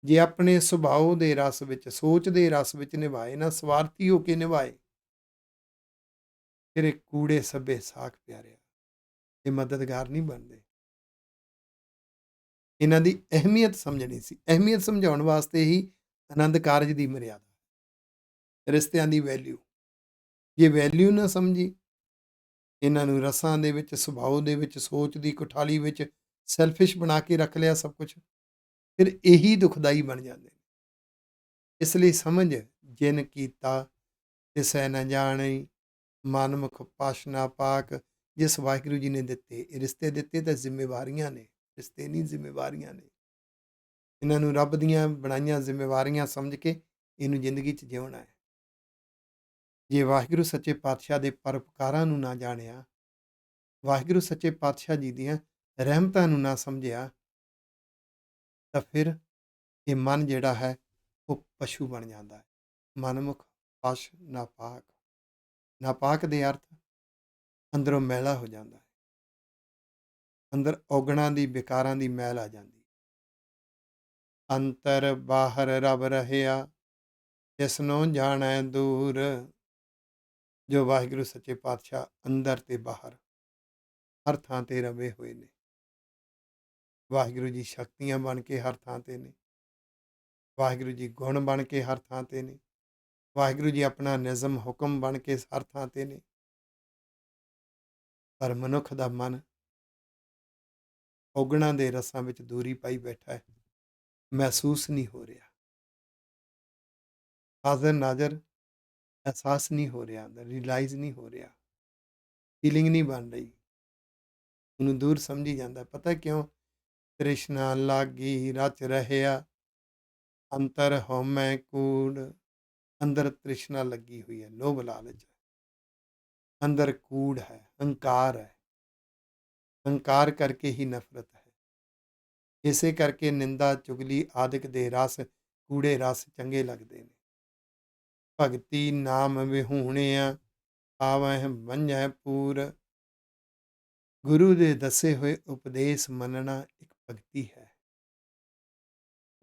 ਜੇ ਆਪਣੇ ਸੁਭਾਅ ਦੇ ਰਸ ਵਿੱਚ, ਸੋਚ ਦੇ ਰਸ ਵਿੱਚ ਨਿਭਾਏ ਨਾ, ਸਵਾਰਥੀ ਹੋ ਕੇ ਨਿਭਾਏ, ਫਿਰ ਇਹ ਕੂੜੇ ਸਭੇ ਸਾਕ ਪਿਆਰਿਆ, ਇਹ ਮਦਦਗਾਰ ਨਹੀਂ ਬਣਦੇ। ਇਹਨਾਂ ਦੀ ਅਹਿਮੀਅਤ ਸਮਝਣੀ ਸੀ। ਅਹਿਮੀਅਤ ਸਮਝਾਉਣ ਵਾਸਤੇ ਹੀ ਆਨੰਦ ਕਾਰਜ ਦੀ ਮਰਿਆਦਾ, ਰਿਸ਼ਤਿਆਂ ਦੀ ਵੈਲਿਊ। ਜੇ ਵੈਲਿਊ ਨਾ ਸਮਝੀ, ਇਹਨਾਂ ਨੂੰ ਰਸਾਂ ਦੇ ਵਿੱਚ, ਸੁਭਾਅ ਦੇ ਵਿੱਚ, ਸੋਚ ਦੀ ਕੁਠਾਲੀ ਵਿੱਚ ਸੈਲਫਿਸ਼ ਬਣਾ ਕੇ ਰੱਖ ਲਿਆ ਸਭ ਕੁਝ, ਫਿਰ ਇਹੀ ਦੁਖਦਾਈ ਬਣ ਜਾਂਦੇ ਨੇ। ਇਸ ਲਈ ਸਮਝ, ਜਿਨ ਕੀਤਾ ਤਿਸੈ ਨ ਜਾਣਈ, ਮਨਮੁਖ ਪਾਸ਼ਨਾ ਪਾਕ। ਜਿਸ ਵਾਹਿਗੁਰੂ ਜੀ ਨੇ ਦਿੱਤੇ, ਇਹ ਰਿਸ਼ਤੇ ਦਿੱਤੇ ਤਾਂ ਜ਼ਿੰਮੇਵਾਰੀਆਂ ਨੇ, ਰਿਸ਼ਤੇ ਨਹੀਂ ਜ਼ਿੰਮੇਵਾਰੀਆਂ ਨੇ। ਇਹਨਾਂ ਨੂੰ ਰੱਬ ਦੀਆਂ ਬਣਾਈਆਂ ਜ਼ਿੰਮੇਵਾਰੀਆਂ ਸਮਝ ਕੇ ਇਹਨੂੰ ਜ਼ਿੰਦਗੀ 'ਚ ਜਿਉਣਾ ਹੈ। ਜੇ ਵਾਹਿਗੁਰੂ ਸੱਚੇ ਪਾਤਸ਼ਾਹ ਦੇ ਪਰਉਪਕਾਰਾਂ ਨੂੰ ਨਾ ਜਾਣਿਆ, ਵਾਹਿਗੁਰੂ ਸੱਚੇ ਪਾਤਸ਼ਾਹ ਜੀ ਦੀਆਂ ਰਹਿਮਤਾਂ ਨੂੰ ਨਾ ਸਮਝਿਆ, ਤਾਂ ਫਿਰ ਇਹ ਮਨ ਜਿਹੜਾ ਹੈ ਉਹ ਪਸ਼ੂ ਬਣ ਜਾਂਦਾ ਹੈ। ਮਨਮੁਖ ਪਸ਼ ਨਾਪਾਕ। ਨਾਪਾਕ ਦੇ ਅਰਥ ਅੰਦਰੋਂ ਮੈਲਾ ਹੋ ਜਾਂਦਾ ਹੈ, ਅੰਦਰ ਔਗਣਾਂ ਦੀ, ਵਿਕਾਰਾਂ ਦੀ ਮੈਲ ਆ ਜਾਂਦੀ। ਅੰਤਰ ਬਾਹਰ ਰੱਬ ਰਹਿਆ, ਤਿਸਨੂੰ ਜਾਣੈ ਦੂਰ। ਜੋ ਵਾਹਿਗੁਰੂ ਸੱਚੇ ਪਾਤਸ਼ਾਹ ਅੰਦਰ ਤੇ ਬਾਹਰ ਹਰ ਥਾਂ ਤੇ ਰਵੇ ਹੋਏ ਨੇ। ਵਾਹਿਗੁਰੂ ਜੀ ਸ਼ਕਤੀਆਂ ਬਣ ਕੇ ਹਰ ਥਾਂ ਤੇ ਨੇ, ਵਾਹਿਗੁਰੂ ਜੀ ਗੁਣ ਬਣ ਕੇ ਹਰ ਥਾਂ ਤੇ ਨੇ, ਵਾਹਿਗੁਰੂ ਜੀ ਆਪਣਾ ਨਿਜ਼ਮ ਹੁਕਮ ਬਣ ਕੇ ਹਰ ਥਾਂ ਤੇ ਨੇ। ਪਰ ਮਨੁੱਖ ਦਾ ਮਨ ਔਗਣਾਂ ਦੇ ਰਸਾਂ ਵਿੱਚ ਦੂਰੀ ਪਾਈ ਬੈਠਾ ਹੈ, ਮਹਿਸੂਸ ਨਹੀਂ ਹੋ ਰਿਹਾ, ਹਾਜ਼ਰ ਨਾਜ਼ਰ ਅਹਿਸਾਸ ਨਹੀਂ ਹੋ ਰਿਹਾ, ਰਿਅਲਾਈਜ਼ ਨਹੀਂ ਹੋ ਰਿਹਾ, ਫੀਲਿੰਗ ਨਹੀਂ ਬਣ ਰਹੀ, ਉਹਨੂੰ ਦੂਰ ਸਮਝੀ ਜਾਂਦਾ। ਪਤਾ ਕਿਉਂ? ਤ੍ਰਿਸ਼ਨਾ ਲਾਗੀ ਰਚ ਰਹਿਆ, ਅੰਤਰ ਹਉਮੈ ਕੂੜ। ਅੰਦਰ ਤ੍ਰਿਸ਼ਨਾ ਲੱਗੀ ਹੋਈ ਹੈ, ਲੋਭ ਲਾਲਚ ਹੈ, ਅੰਦਰ ਕੂੜ ਹੈ, ਹੰਕਾਰ ਹੈ, ਹੰਕਾਰ ਕਰਕੇ ਹੀ ਨਫ਼ਰਤ ਹੈ। ਇਸੇ ਕਰਕੇ ਨਿੰਦਾ, ਚੁਗਲੀ ਆਦਿਕ ਦੇ ਰਸ, ਕੂੜੇ ਰਸ ਚੰਗੇ ਲੱਗਦੇ ਨੇ। ਭਗਤੀ ਨਾਮ ਵਿਹੂਣਿਆ, ਆਵਹਿ ਮੰਝੈ ਪੂਰ। ਗੁਰੂ ਦੇ ਦੱਸੇ ਹੋਏ ਉਪਦੇਸ਼ ਮੰਨਣਾ ਇੱਕ ਭਗਤੀ ਹੈ।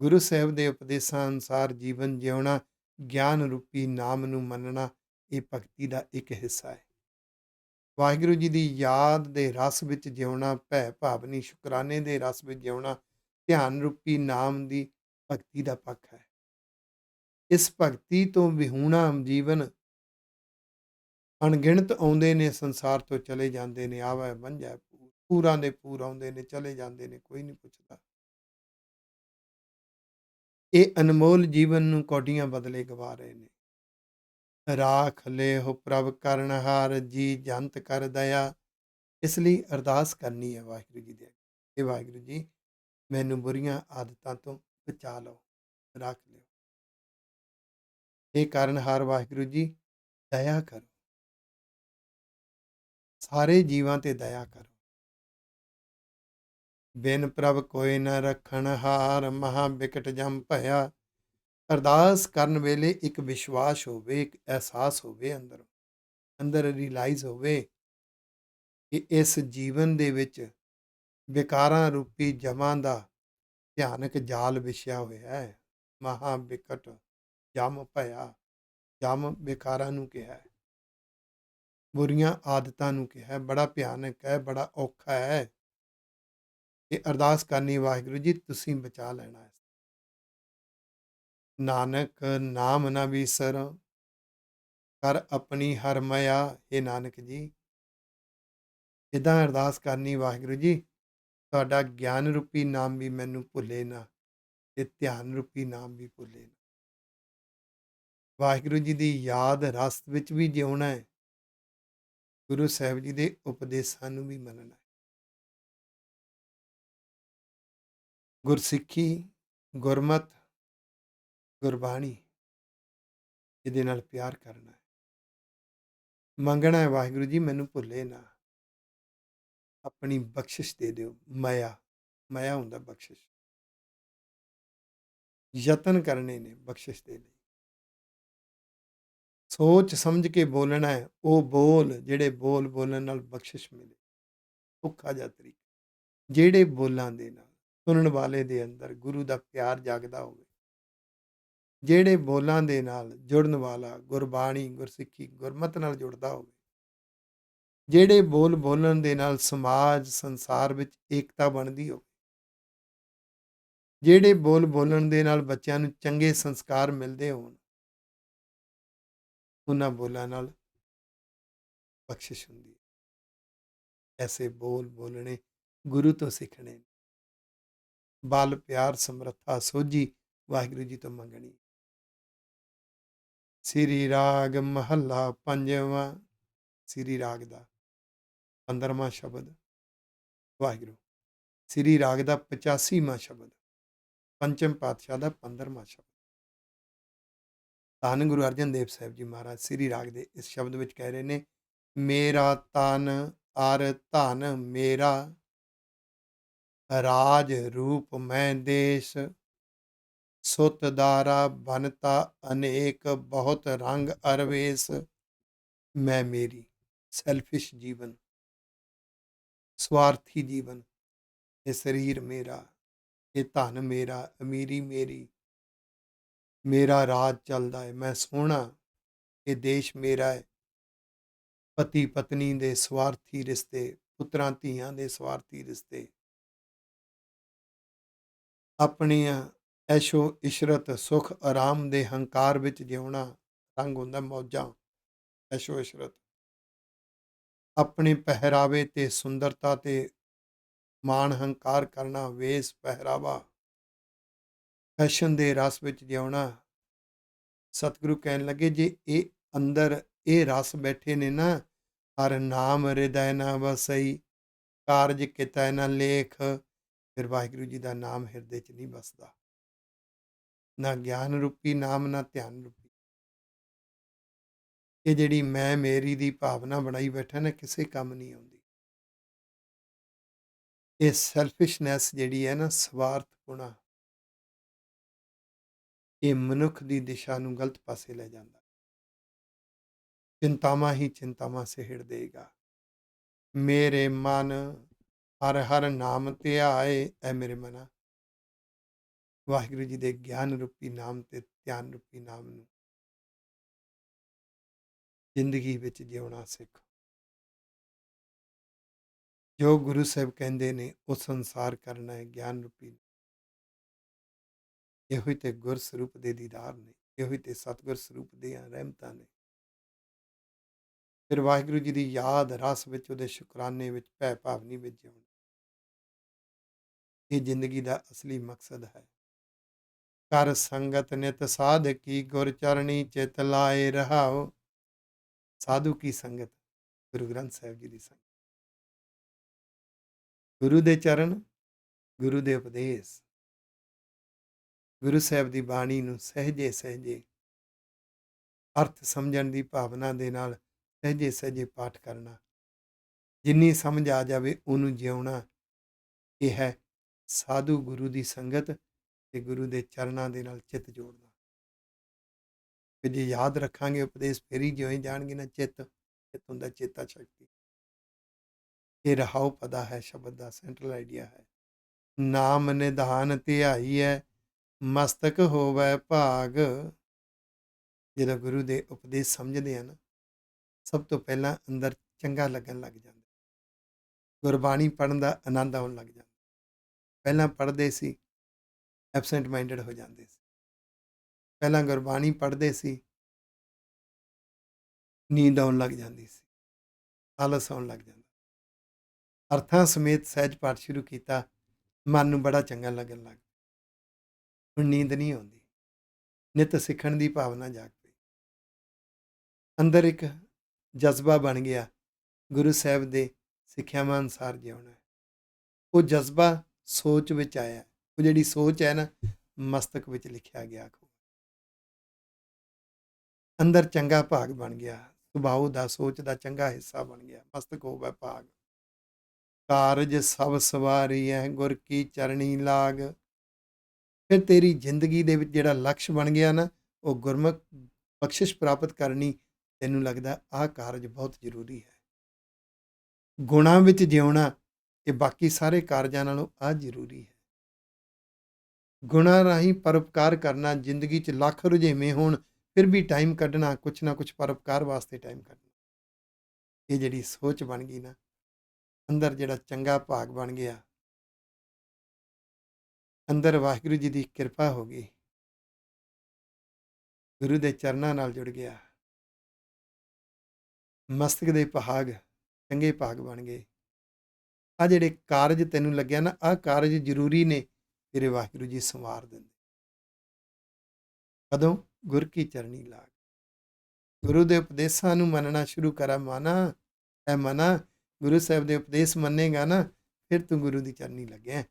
ਗੁਰੂ ਸਾਹਿਬ ਦੇ ਉਪਦੇਸ਼ਾਂ ਅਨੁਸਾਰ ਜੀਵਨ ਜਿਉਣਾ, ਗਿਆਨ ਰੂਪੀ ਨਾਮ ਨੂੰ ਮੰਨਣਾ, ਇਹ ਭਗਤੀ ਦਾ ਇੱਕ ਹਿੱਸਾ ਹੈ। ਵਾਹਿਗੁਰੂ ਜੀ ਦੀ ਯਾਦ ਦੇ ਰਸ ਵਿੱਚ ਜਿਉਣਾ, ਭੈ ਭਾਵਨੀ ਸ਼ੁਕਰਾਨੇ ਦੇ ਰਸ ਵਿੱਚ ਜਿਉਣਾ, ਧਿਆਨ ਰੂਪੀ ਨਾਮ ਦੀ ਭਗਤੀ ਦਾ ਪੱਖ ਹੈ। ਇਸ ਭਗਤੀ ਤੋਂ ਵਿਹੂਣਾ ਜੀਵਨ ਅਣਗਿਣਤ ਆਉਂਦੇ ਨੇ, ਸੰਸਾਰ ਤੋਂ ਚਲੇ ਜਾਂਦੇ ਨੇ। ਆਵੈ ਮੰਝੈ ਪੂਰ, ਪੂਰਾਂ ਦੇ ਪੂਰ ਆਉਂਦੇ ਨੇ, ਚਲੇ ਜਾਂਦੇ ਨੇ, ਕੋਈ ਨਹੀਂ ਪੁੱਛਦਾ। ਇਹ ਅਨਮੋਲ ਜੀਵਨ ਨੂੰ ਕੌਡੀਆਂ ਬਦਲੇ ਗਵਾ ਰਹੇ ਨੇ। ਰਾਖ ਲਿਹੁ ਪ੍ਰਭ ਕਰਨਹਾਰ, ਜੀ ਜੰਤ ਕਰ ਦਇਆ। ਇਸ ਲਈ ਅਰਦਾਸ ਕਰਨੀ ਹੈ ਵਾਹਿਗੁਰੂ ਜੀ ਦੇ ਅੱਗੇ, ਇਹ ਵਾਹਿਗੁਰੂ ਜੀ ਮੈਨੂੰ ਬੁਰੀਆਂ ਆਦਤਾਂ ਤੋਂ ਬਚਾ ਲਓ, ਰੱਖ ਲਿਓ। ਇਹ ਕਾਰਨਹਾਰ ਵਾਹਿਗੁਰੂ ਜੀ ਦਇਆ ਕਰੋ, ਸਾਰੇ ਜੀਵਾਂ ਤੇ ਦਇਆ ਕਰੋ। ਬਿਨ ਪ੍ਰਭ ਕੋਈ ਨ ਰੱਖਣ ਹਾਰ, ਮਹਾ ਬਿਕਟ ਜਮ ਭਇਆ। ਅਰਦਾਸ ਕਰਨ ਵੇਲੇ ਇੱਕ ਵਿਸ਼ਵਾਸ ਹੋਵੇ, ਇੱਕ ਅਹਿਸਾਸ ਹੋਵੇ, ਅੰਦਰ ਰਿਅਲਾਈਜ਼ ਹੋਵੇ ਕਿ ਇਸ ਜੀਵਨ ਦੇ ਵਿੱਚ ਵਿਕਾਰਾਂ ਰੂਪੀ ਜਮਾਂ ਦਾ ਭਿਆਨਕ ਜਾਲ ਵਿਛਿਆ ਹੋਇਆ ਹੈ। ਮਹਾ ਬਿਕਟ ਜਮ ਭਇਆ, ਜਮ ਵਿਕਾਰਾਂ ਨੂੰ ਕਿਹਾ ਹੈ, ਬੁਰੀਆਂ ਆਦਤਾਂ ਨੂੰ ਕਿਹਾ ਹੈ, ਬੜਾ ਭਿਆਨਕ ਹੈ, ਬੜਾ ਔਖਾ ਹੈ। ਇਹ ਅਰਦਾਸ ਕਰਨੀ, ਵਾਹਿਗੁਰੂ ਜੀ ਤੁਸੀਂ ਬਚਾ ਲੈਣਾ ਹੈ। ਨਾਨਕ ਨਾਮ ਨਾ ਵਿਸਰ, ਕਰ ਆਪਣੀ ਹਰ ਮਾਇਆ। ਇਹ ਨਾਨਕ ਜੀ ਇੱਦਾਂ ਅਰਦਾਸ ਕਰਨੀ, ਵਾਹਿਗੁਰੂ ਜੀ ਤੁਹਾਡਾ ਗਿਆਨ ਰੂਪੀ ਨਾਮ ਵੀ ਮੈਨੂੰ ਭੁੱਲੇ ਨਾ, ਤੇ ਧਿਆਨ ਰੂਪੀ ਨਾਮ ਵੀ ਭੁੱਲੇ ਨਾ। ਵਾਹਿਗੁਰੂ ਜੀ ਦੀ ਯਾਦ ਰਸ ਵਿੱਚ ਵੀ ਜਿਉਣਾ ਹੈ, ਗੁਰੂ ਸਾਹਿਬ ਜੀ ਦੇ ਉਪਦੇਸ਼ਾਂ ਨੂੰ ਵੀ ਮੰਨਣਾ ਹੈ। ਗੁਰਸਿੱਖੀ, ਗੁਰਮਤ, ਗੁਰਬਾਣੀ, ਇਹਦੇ ਨਾਲ ਪਿਆਰ ਕਰਨਾ ਹੈ। ਮੰਗਣਾ ਹੈ, ਵਾਹਿਗੁਰੂ ਜੀ ਮੈਨੂੰ ਭੁੱਲੇ ਨਾ, ਆਪਣੀ ਬਖਸ਼ਿਸ਼ ਦੇ ਦਿਓ। ਮਾਇਆ, ਮਾਇਆ ਹੁੰਦਾ ਬਖਸ਼ਿਸ਼। ਯਤਨ ਕਰਨੇ ਨੇ ਬਖਸ਼ਿਸ਼ ਦੇ ਲਈ। ਸੋਚ ਸਮਝ ਕੇ ਬੋਲਣਾ ਹੈ, ਉਹ ਬੋਲ ਜਿਹੜੇ ਬੋਲ ਬੋਲਣ ਨਾਲ ਬਖਸ਼ਿਸ਼ ਮਿਲੇ। ਔਖਾ ਜਿਹਾ ਤਰੀਕਾ, ਜਿਹੜੇ ਬੋਲਾਂ ਦੇ ਨਾਲ ਸੁਣਨ ਵਾਲੇ ਦੇ ਅੰਦਰ ਗੁਰੂ ਦਾ ਪਿਆਰ ਜਾਗਦਾ ਹੋਵੇ, ਜਿਹੜੇ ਬੋਲਾਂ ਦੇ ਨਾਲ ਜੁੜਨ ਵਾਲਾ ਗੁਰਬਾਣੀ, ਗੁਰਸਿੱਖੀ, ਗੁਰਮਤ ਨਾਲ ਜੁੜਦਾ ਹੋਵੇ, ਜਿਹੜੇ ਬੋਲ ਬੋਲਣ ਦੇ ਨਾਲ ਸਮਾਜ ਸੰਸਾਰ ਵਿੱਚ ਏਕਤਾ ਬਣਦੀ ਹੋਵੇ, ਜਿਹੜੇ ਬੋਲ ਬੋਲਣ ਦੇ ਨਾਲ ਬੱਚਿਆਂ ਨੂੰ ਚੰਗੇ ਸੰਸਕਾਰ ਮਿਲਦੇ ਹੋਣ, ਉਹਨਾਂ ਬੋਲਾਂ ਨਾਲ ਬਖਸ਼ਿਸ਼ ਹੁੰਦੀ ਹੈ। ਐਸੇ ਬੋਲ ਬੋਲਣੇ ਗੁਰੂ ਤੋਂ ਸਿੱਖਣੇ, ਬਲ ਪਿਆਰ ਸਮਰੱਥਾ ਸੋਝੀ ਵਾਹਿਗੁਰੂ ਜੀ ਤੋਂ ਮੰਗਣੀ। ਸ੍ਰੀ ਰਾਗ ਮਹੱਲਾ ਪੰਜਵਾਂ, ਸ੍ਰੀ ਰਾਗ ਦਾ 15ਵਾਂ ਸ਼ਬਦ। ਵਾਹਿਗੁਰੂ ਸ੍ਰੀ ਰਾਗ ਦਾ 85ਵਾਂ ਸ਼ਬਦ, ਪੰਚਮ ਪਾਤਸ਼ਾਹ ਦਾ 15ਵਾਂ ਸ਼ਬਦ। ਧੰਨ ਗੁਰੂ ਅਰਜਨ ਦੇਵ ਸਾਹਿਬ ਜੀ ਮਹਾਰਾਜ ਸ੍ਰੀ ਰਾਗ ਦੇ ਇਸ ਸ਼ਬਦ ਵਿੱਚ ਕਹਿ ਰਹੇ ਨੇ, ਮੇਰਾ ਤਨ ਅਰ ਧਨ ਮੇਰਾ, ਰਾਜ ਰੂਪ ਮੈਂ ਦੇਸ਼, ਸੁਤ ਦਾਰਾ ਬਨਤਾ ਅਨੇਕ, ਬਹੁਤ ਰੰਗ ਅਰਵੇਸ। ਮੈਂ ਮੇਰੀ, ਸੈਲਫਿਸ਼ ਜੀਵਨ, ਸਵਾਰਥੀ ਜੀਵਨ, ਇਹ ਸਰੀਰ ਮੇਰਾ, ਇਹ ਧਨ ਮੇਰਾ, ਅਮੀਰੀ ਮੇਰੀ, ਮੇਰਾ ਰਾਜ ਚੱਲਦਾ ਹੈ, ਮੈਂ ਸੋਹਣਾ, ਇਹ ਦੇਸ਼ ਮੇਰਾ ਹੈ। ਪਤੀ ਪਤਨੀ ਦੇ ਸਵਾਰਥੀ ਰਿਸ਼ਤੇ, ਪੁੱਤਰਾਂ ਧੀਆਂ ਦੇ ਸਵਾਰਥੀ ਰਿਸ਼ਤੇ, ਆਪਣੀਆਂ ਐਸ਼ੋ ਇਸ਼ਰਤ ਸੁਖ ਆਰਾਮ ਦੇ ਹੰਕਾਰ ਵਿੱਚ ਜਿਉਣਾ, ਰੰਗ ਹੁੰਦਾ ਮੌਜਾਂ, ਐਸ਼ੋ ਇਸ਼ਰਤ, ਆਪਣੇ ਪਹਿਰਾਵੇ ਤੇ ਸੁੰਦਰਤਾ ਤੇ ਮਾਣ ਹੰਕਾਰ ਕਰਨਾ, ਵੇਸ ਪਹਿਰਾਵਾ, ਫੈਸ਼ਨ ਦੇ ਰਸ ਵਿੱਚ ਜਿਉਣਾ। ਸਤਿਗੁਰੂ ਕਹਿਣ ਲੱਗੇ, ਜੇ ਇਹ ਅੰਦਰ ਇਹ ਰਸ ਬੈਠੇ ਨੇ ਨਾ, ਹਰ ਨਾਮ ਹਿਰਦੈ ਨਾ ਵਸਈ, ਕਾਰਜ ਕਿਤੈ ਨਾ ਲੇਖ, ਫਿਰ ਵਾਹਿਗੁਰੂ ਜੀ ਦਾ ਨਾਮ ਹਿਰਦੇ 'ਚ ਨਹੀਂ ਵਸਦਾ। ਨਾ ਗਿਆਨ ਰੂਪੀ ਨਾਮ, ਨਾ ਧਿਆਨ ਰੂਪੀ। ਇਹ ਜਿਹੜੀ ਮੈਂ ਮੇਰੀ ਦੀ ਭਾਵਨਾ ਬਣਾਈ ਬੈਠਾ ਨਾ, ਕਿਸੇ ਕੰਮ ਨਹੀਂ ਆਉਂਦੀ। ਇਹ ਸੈਲਫਿਸ਼ਨੈਸ ਜਿਹੜੀ ਹੈ ਨਾ, ਸਵਾਰਥ ਗੁਣਾ, ਇਹ ਮਨੁੱਖ ਦੀ ਦਿਸ਼ਾ ਨੂੰ ਗਲਤ ਪਾਸੇ ਲੈ ਜਾਂਦਾ। चिंतावां ही चिंतावां सहेड़ देगा। मेरे मन हर हर नाम ਧਿਆਏ, ਐ ਮੇਰੇ ਮਨਾ ਵਾਹਿਗੁਰੂ ਜੀ ਦੇ ਗਿਆਨ ਰੂਪੀ ਨਾਮ ਤੇ ਧਿਆਨ ਰੂਪੀ ਨਾਮ ਨੂੰ ਜ਼ਿੰਦਗੀ ਵਿੱਚ ਜਿਉਣਾ ਸਿੱਖ। ਜੋ ਗੁਰੂ ਸਾਹਿਬ ਕਹਿੰਦੇ ਨੇ ਉਹ ਸੰਸਾਰ ਕਰਨਾ ਹੈ ਗਿਆਨ ਰੂਪੀ। ਇਹੋ ਹੀ ਤੇ ਗੁਰ ਸਰੂਪ ਦੇ ਦੀਦਾਰ ਨੇ, ਇਹੋ ਹੀ ਤੇ ਸਤਿਗੁਰ ਸਰੂਪ ਦੀਆਂ ਰਹਿਮਤਾਂ ਨੇ। ਫਿਰ ਵਾਹਿਗੁਰੂ ਜੀ ਦੀ ਯਾਦ ਰਸ ਵਿੱਚ, ਉਹਦੇ ਸ਼ੁਕਰਾਨੇ ਵਿੱਚ, ਭੈ ਭਾਵਨੀ ਵਿੱਚ ਜਿਉਣਾ। ਇਹ ਜ਼ਿੰਦਗੀ ਦਾ ਅਸਲੀ ਮਕਸਦ ਹੈ। ਕਰ ਸੰਗਤ ਨਿਤ ਸਾਧ ਕੀ, ਗੁਰ ਚਰਣੀ ਚਿਤ ਲਾਏ ਰਹਾਓ। ਸਾਧੂ ਕੀ ਸੰਗਤ, ਗੁਰੂ ਗ੍ਰੰਥ ਸਾਹਿਬ ਜੀ ਦੀ ਸੰਗਤ, ਗੁਰੂ ਦੇ ਚਰਨ, ਗੁਰੂ ਦੇ ਉਪਦੇਸ਼, ਗੁਰੂ ਸਾਹਿਬ ਦੀ ਬਾਣੀ ਨੂੰ ਸਹਿਜੇ ਸਹਿਜੇ ਅਰਥ ਸਮਝਣ ਦੀ ਭਾਵਨਾ ਦੇ ਨਾਲ ਸਹਿਜੇ ਸਹਿਜੇ ਪਾਠ ਕਰਨਾ। ਜਿੰਨੀ ਸਮਝ ਆ ਜਾਵੇ ਉਹਨੂੰ ਜਿਉਣਾ। ਇਹ ਹੈ ਸਾਧੂ ਗੁਰੂ ਦੀ ਸੰਗਤ ਤੇ ਗੁਰੂ ਦੇ ਚਰਨਾਂ ਦੇ ਨਾਲ ਚਿੱਤ ਜੋੜਨਾ। ਕਿ ਜੇ ਯਾਦ ਰੱਖਾਂਗੇ ਉਪਦੇਸ਼ ਫੇਰ ਹੀ ਜਿਉਂ ਜਾਣਗੇ ਨਾ। ਚਿੱਤ ਹੁੰਦਾ ਚੇਤਾ ਸ਼ਕਤੀ। ਇਹ ਰਹਾਉ ਪਦਾ ਹੈ ਸ਼ਬਦ ਦਾ ਸੈਂਟਰਲ ਆਈਡੀਆ ਹੈ। ਨਾਮ ਨਿਧਾਨ ਧਿਆਈ ਹੈ, ਮਸਤਕ ਹੋਵੇ ਭਾਗ। ਜਦੋਂ ਗੁਰੂ ਦੇ ਉਪਦੇਸ਼ ਸਮਝਦੇ ਆ ਨਾ, ਸਭ ਤੋਂ ਪਹਿਲਾਂ ਅੰਦਰ ਚੰਗਾ ਲੱਗਣ ਲੱਗ ਜਾਂਦਾ। ਗੁਰਬਾਣੀ ਪੜ੍ਹਨ ਦਾ ਆਨੰਦ ਆਉਣ ਲੱਗ ਜਾਂਦਾ। ਪਹਿਲਾਂ ਪੜ੍ਹਦੇ ਸੀ, ਐਬਸੈਂਟ ਮਾਈਂਡਡ ਹੋ ਜਾਂਦੇ ਸੀ। ਪਹਿਲਾਂ ਗੁਰਬਾਣੀ ਪੜ੍ਹਦੇ ਸੀ, ਨੀਂਦ ਆਉਣ ਲੱਗ ਜਾਂਦੀ ਸੀ, ਆਲਸ ਆਉਣ ਲੱਗ ਜਾਂਦਾ। ਅਰਥਾਂ ਸਮੇਤ ਸਹਿਜ ਪਾਠ ਸ਼ੁਰੂ ਕੀਤਾ, ਮਨ ਨੂੰ ਬੜਾ ਚੰਗਾ ਲੱਗਣ ਲੱਗ ਪਿਆ। ਹੁਣ ਨੀਂਦ ਨਹੀਂ ਆਉਂਦੀ, ਨਿਤ ਸਿੱਖਣ ਦੀ ਭਾਵਨਾ ਜਾਗ ਪਈ। ਅੰਦਰ ਇੱਕ ਜਜ਼ਬਾ ਬਣ ਗਿਆ, ਗੁਰੂ ਸਾਹਿਬ ਦੇ ਸਿੱਖਿਆਵਾਂ ਅਨੁਸਾਰ ਜਿਉਣਾ ਹੈ। ਉਹ ਜਜ਼ਬਾ ਸੋਚ ਵਿੱਚ ਆਇਆ। ਉਹ ਜਿਹੜੀ ਸੋਚ ਹੈ ਨਾ, ਮਸਤਕ ਵਿੱਚ ਲਿਖਿਆ ਗਿਆ। ਅੰਦਰ ਚੰਗਾ ਭਾਗ ਬਣ ਗਿਆ, ਸੁਭਾਅ ਦਾ, ਸੋਚ ਦਾ ਚੰਗਾ ਹਿੱਸਾ ਬਣ ਗਿਆ। ਮਸਤਕ ਹੋਵੇ ਭਾਗ। ਕਾਰਜ ਸਭ ਸਵਾਰੀ ਹੈ, ਗੁਰ ਕੀ ਚਰਣੀ ਲਾਗ। ਫਿਰ ਤੇਰੀ ਜ਼ਿੰਦਗੀ ਦੇ ਵਿੱਚ ਜਿਹੜਾ ਲਕਸ਼ ਬਣ ਗਿਆ ਨਾ, ਉਹ ਗੁਰਮੁਖ ਬਖਸ਼ਿਸ਼ ਪ੍ਰਾਪਤ ਕਰਨੀ। ਤੈਨੂੰ ਲੱਗਦਾ ਆਹ ਕਾਰਜ ਬਹੁਤ ਜ਼ਰੂਰੀ ਹੈ। ਗੁਣਾਂ ਵਿੱਚ ਜਿਉਣਾ, ਇਹ ਬਾਕੀ ਸਾਰੇ ਕਾਰਜਾਂ ਨਾਲੋਂ ਆਹ ਜ਼ਰੂਰੀ ਹੈ। ਗੁਣਾਂ ਰਾਹੀਂ ਪਰਉਪਕਾਰ ਕਰਨਾ। ਜ਼ਿੰਦਗੀ 'ਚ ਲੱਖ ਰੁਝੇਵੇਂ ਹੋਣ, ਫਿਰ ਵੀ ਟਾਈਮ ਕੱਢਣਾ, ਕੁਛ ਨਾ ਕੁਛ ਪਰਉਪਕਾਰ ਵਾਸਤੇ ਟਾਈਮ ਕੱਢਣਾ। ਇਹ ਜਿਹੜੀ ਸੋਚ ਬਣ ਗਈ ਨਾ, ਅੰਦਰ ਜਿਹੜਾ ਚੰਗਾ ਭਾਗ ਬਣ ਗਿਆ, ਅੰਦਰ ਵਾਹਿਗੁਰੂ ਜੀ ਦੀ ਕਿਰਪਾ ਹੋ ਗਈ, ਗੁਰੂ ਦੇ ਚਰਨਾਂ ਨਾਲ ਜੁੜ ਗਿਆ। ਮਸਤਕ ਦੇ ਭਾਗ ਚੰਗੇ ਭਾਗ ਬਣ ਗਏ। ਆਹ ਜਿਹੜੇ ਕਾਰਜ ਤੈਨੂੰ ਲੱਗਿਆ ਨਾ, ਆਹ ਕਾਰਜ ਜ਼ਰੂਰੀ ਨੇ, ਤੇਰੇ ਵਾਹਿਗੁਰੂ ਜੀ ਸੰਵਾਰ ਦਿੰਦੇ। ਕਦੋਂ? ਗੁਰ ਕੀ ਚਰਣੀ ਲਾਗ। ਗੁਰੂ ਦੇ ਉਪਦੇਸ਼ਾਂ ਨੂੰ ਮੰਨਣਾ ਸ਼ੁਰੂ ਕਰਾ ਮਨਾ। ਐ ਮਨਾ, ਗੁਰੂ ਸਾਹਿਬ ਦੇ ਉਪਦੇਸ਼ ਮੰਨੇਗਾ ਨਾ, ਫਿਰ ਤੂੰ ਗੁਰੂ ਦੀ ਚਰਨੀ ਲੱਗਿਆ।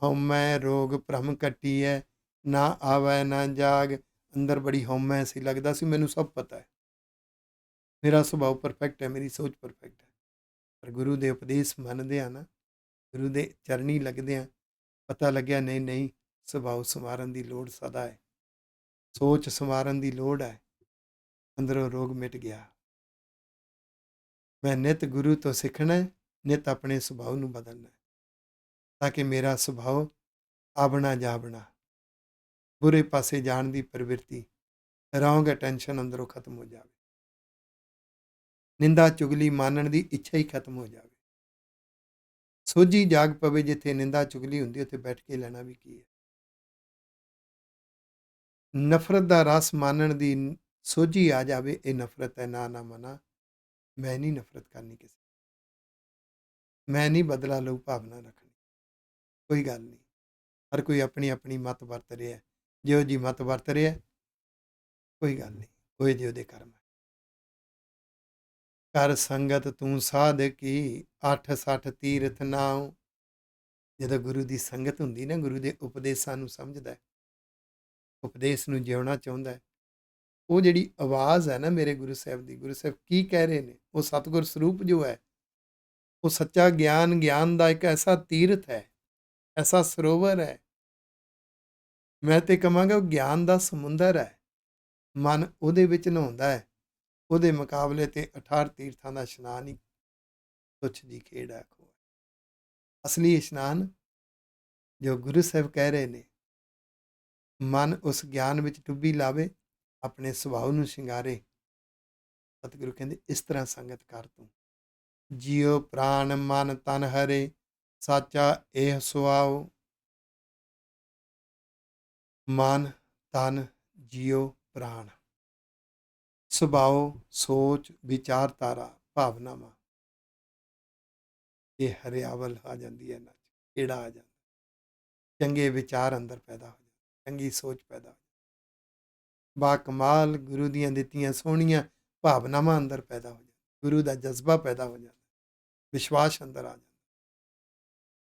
ਹਉਮੈ ਰੋਗ ਭ੍ਰਮ ਕੱਟੀ ਹੈ, ਨਾ ਆਵੈ ਨਾ ਜਾਗ। ਅੰਦਰ ਬੜੀ ਹਉਮੈ ਸੀ, ਲੱਗਦਾ ਸੀ ਮੈਨੂੰ ਸਭ ਪਤਾ ਹੈ, ਮੇਰਾ ਸੁਭਾਅ ਪਰਫੈਕਟ ਹੈ, ਮੇਰੀ ਸੋਚ ਪਰਫੈਕਟ ਹੈ। ਪਰ ਗੁਰੂ ਦੇ ਉਪਦੇਸ਼ ਮੰਨਦੇ ਆ ਨਾ, ਗੁਰੂ ਦੇ ਚਰਨੀ ਲੱਗਦੇ ਆ, ਪਤਾ ਲੱਗਿਆ ਨਹੀਂ ਨਹੀਂ, ਸੁਭਾਅ ਸੰਵਾਰਨ ਦੀ ਲੋੜ ਸਦਾ ਹੈ, ਸੋਚ ਸੰਵਾਰਨ ਦੀ ਲੋੜ ਹੈ। ਅੰਦਰੋਂ ਰੋਗ ਮਿਟ ਗਿਆ। ਮੈਂ ਨਿਤ ਗੁਰੂ ਤੋਂ ਸਿੱਖਣਾ ਹੈ, ਨਿਤ ਆਪਣੇ ਸੁਭਾਅ ਨੂੰ ਬਦਲਣਾ ਹੈ, ਤਾਂ ਕਿ ਮੇਰਾ ਸੁਭਾਅ ਆਬਣਾ ਜਾਬਣਾ, ਬੁਰੇ ਪਾਸੇ ਜਾਣ ਦੀ ਪ੍ਰਵਿਰਤੀ, ਰੌਂਗ ਅਟੈਂਸ਼ਨ ਅੰਦਰੋਂ ਖਤਮ ਹੋ ਜਾਵੇ। ਨਿੰਦਾ ਚੁਗਲੀ ਮਾਨਣ ਦੀ ਇੱਛਾ ਹੀ ਖਤਮ ਹੋ ਜਾਵੇ। ਸੋਝੀ ਜਾਗ ਪਵੇ। ਜਿੱਥੇ ਨਿੰਦਾ ਚੁਗਲੀ ਹੁੰਦੀ, ਉੱਥੇ ਬੈਠ ਕੇ ਲੈਣਾ ਵੀ ਕੀ ਹੈ। ਨਫ਼ਰਤ ਦਾ ਰਸ ਮਾਨਣ ਦੀ ਸੋਝੀ ਆ ਜਾਵੇ। ਇਹ ਨਫ਼ਰਤ ਹੈ, ਨਾ ਨਾ ਮਨਾ। ਮੈਂ ਨਹੀਂ ਨਫ਼ਰਤ ਕਰਨੀ ਕਿਸੇ, ਮੈਂ ਨਹੀਂ ਬਦਲਾ ਲਊ ਭਾਵਨਾ ਰੱਖਣੀ। ਕੋਈ ਗੱਲ ਨਹੀਂ, ਹਰ ਕੋਈ ਆਪਣੀ ਆਪਣੀ ਮੱਤ ਵਰਤ ਰਿਹਾ। ਜਿਹੋ ਜੀ ਮੱਤ ਵਰਤ ਰਿਹਾ, ਕੋਈ ਗੱਲ ਨਹੀਂ, ਹੋਏ ਜਿਹੋ ਦੇ ਕਰਮ ਹੈ। ਕਰ ਸੰਗਤ ਤੂੰ ਸਾਧ ਕੀ, 860 ਤੀਰਥ ਨਾਉ। ਜਦੋਂ ਗੁਰੂ ਦੀ ਸੰਗਤ ਹੁੰਦੀ ਨਾ, ਗੁਰੂ ਦੇ ਉਪਦੇਸ਼ਾਂ ਨੂੰ ਸਮਝਦਾ, ਉਪਦੇਸ਼ ਨੂੰ ਜਿਉਣਾ ਚਾਹੁੰਦਾ, ਉਹ ਜਿਹੜੀ ਆਵਾਜ਼ ਹੈ ਨਾ ਮੇਰੇ ਗੁਰੂ ਸਾਹਿਬ ਦੀ, ਗੁਰੂ ਸਾਹਿਬ ਕੀ ਕਹਿ ਰਹੇ ਨੇ, ਉਹ ਸਤਿਗੁਰ ਸਰੂਪ ਜੋ ਹੈ, ਉਹ ਸੱਚਾ ਗਿਆਨ, ਗਿਆਨ ਦਾ ਇੱਕ ਐਸਾ ਤੀਰਥ ਹੈ, ਐਸਾ ਸਰੋਵਰ ਹੈ। ਮੈਂ ਤੇ ਕਹਾਂਗਾ ਉਹ ਗਿਆਨ ਦਾ ਸਮੁੰਦਰ ਹੈ। ਮਨ ਉਹਦੇ ਵਿੱਚ ਨਹਾਉਂਦਾ ਹੈ, ਉਹਦੇ ਮੁਕਾਬਲੇ ਤੇ 18 ਤੀਰਥਾਂ ਦਾ ਇਸ਼ਨਾਨ ਹੀ ਤੁੱਛ ਦੀ ਖੇਡ ਹੈ। ਅਸਲੀ ਇਸ਼ਨਾਨ ਜੋ ਗੁਰੂ ਸਾਹਿਬ ਕਹਿ ਰਹੇ ਨੇ, ਮਨ ਉਸ ਗਿਆਨ ਵਿੱਚ ਡੁੱਬੀ ਲਾਵੇ, ਆਪਣੇ ਸੁਭਾਅ ਨੂੰ ਸ਼ਿੰਗਾਰੇ। ਸਤਿਗੁਰੂ ਕਹਿੰਦੇ ਇਸ ਤਰ੍ਹਾਂ ਸੰਗਤ ਕਰ ਤੂੰ, ਜੀਉ ਪ੍ਰਾਣ ਮਨ ਤਨ ਹਰੇ, ਸਾਚਾ ਇਹ ਸੁਆਓ। ਮਨ ਤਨ ਜੀਉ ਪ੍ਰਾਣ, ਸੁਭਾਅ, ਸੋਚ, ਵਿਚਾਰਧਾਰਾ, ਭਾਵਨਾਵਾਂ, ਇਹ ਹਰਿਆਵਲ ਆ ਜਾਂਦੀ ਹੈ, ਇਹਨਾਂ 'ਚ ਕਿਹੜਾ ਆ ਜਾਂਦਾ, ਚੰਗੇ ਵਿਚਾਰ ਅੰਦਰ ਪੈਦਾ ਹੋ ਜਾਂਦੇ, ਚੰਗੀ ਸੋਚ ਪੈਦਾ ਹੋ ਜਾਂਦੀ, ਬਾ ਕਮਾਲ ਗੁਰੂ ਦੀਆਂ ਦਿੱਤੀਆਂ ਸੋਹਣੀਆਂ ਭਾਵਨਾਵਾਂ ਅੰਦਰ ਪੈਦਾ ਹੋ ਜਾਂਦੀਆਂ, ਗੁਰੂ ਦਾ ਜਜ਼ਬਾ ਪੈਦਾ ਹੋ ਜਾਂਦਾ, ਵਿਸ਼ਵਾਸ ਅੰਦਰ ਆ ਜਾਂਦਾ।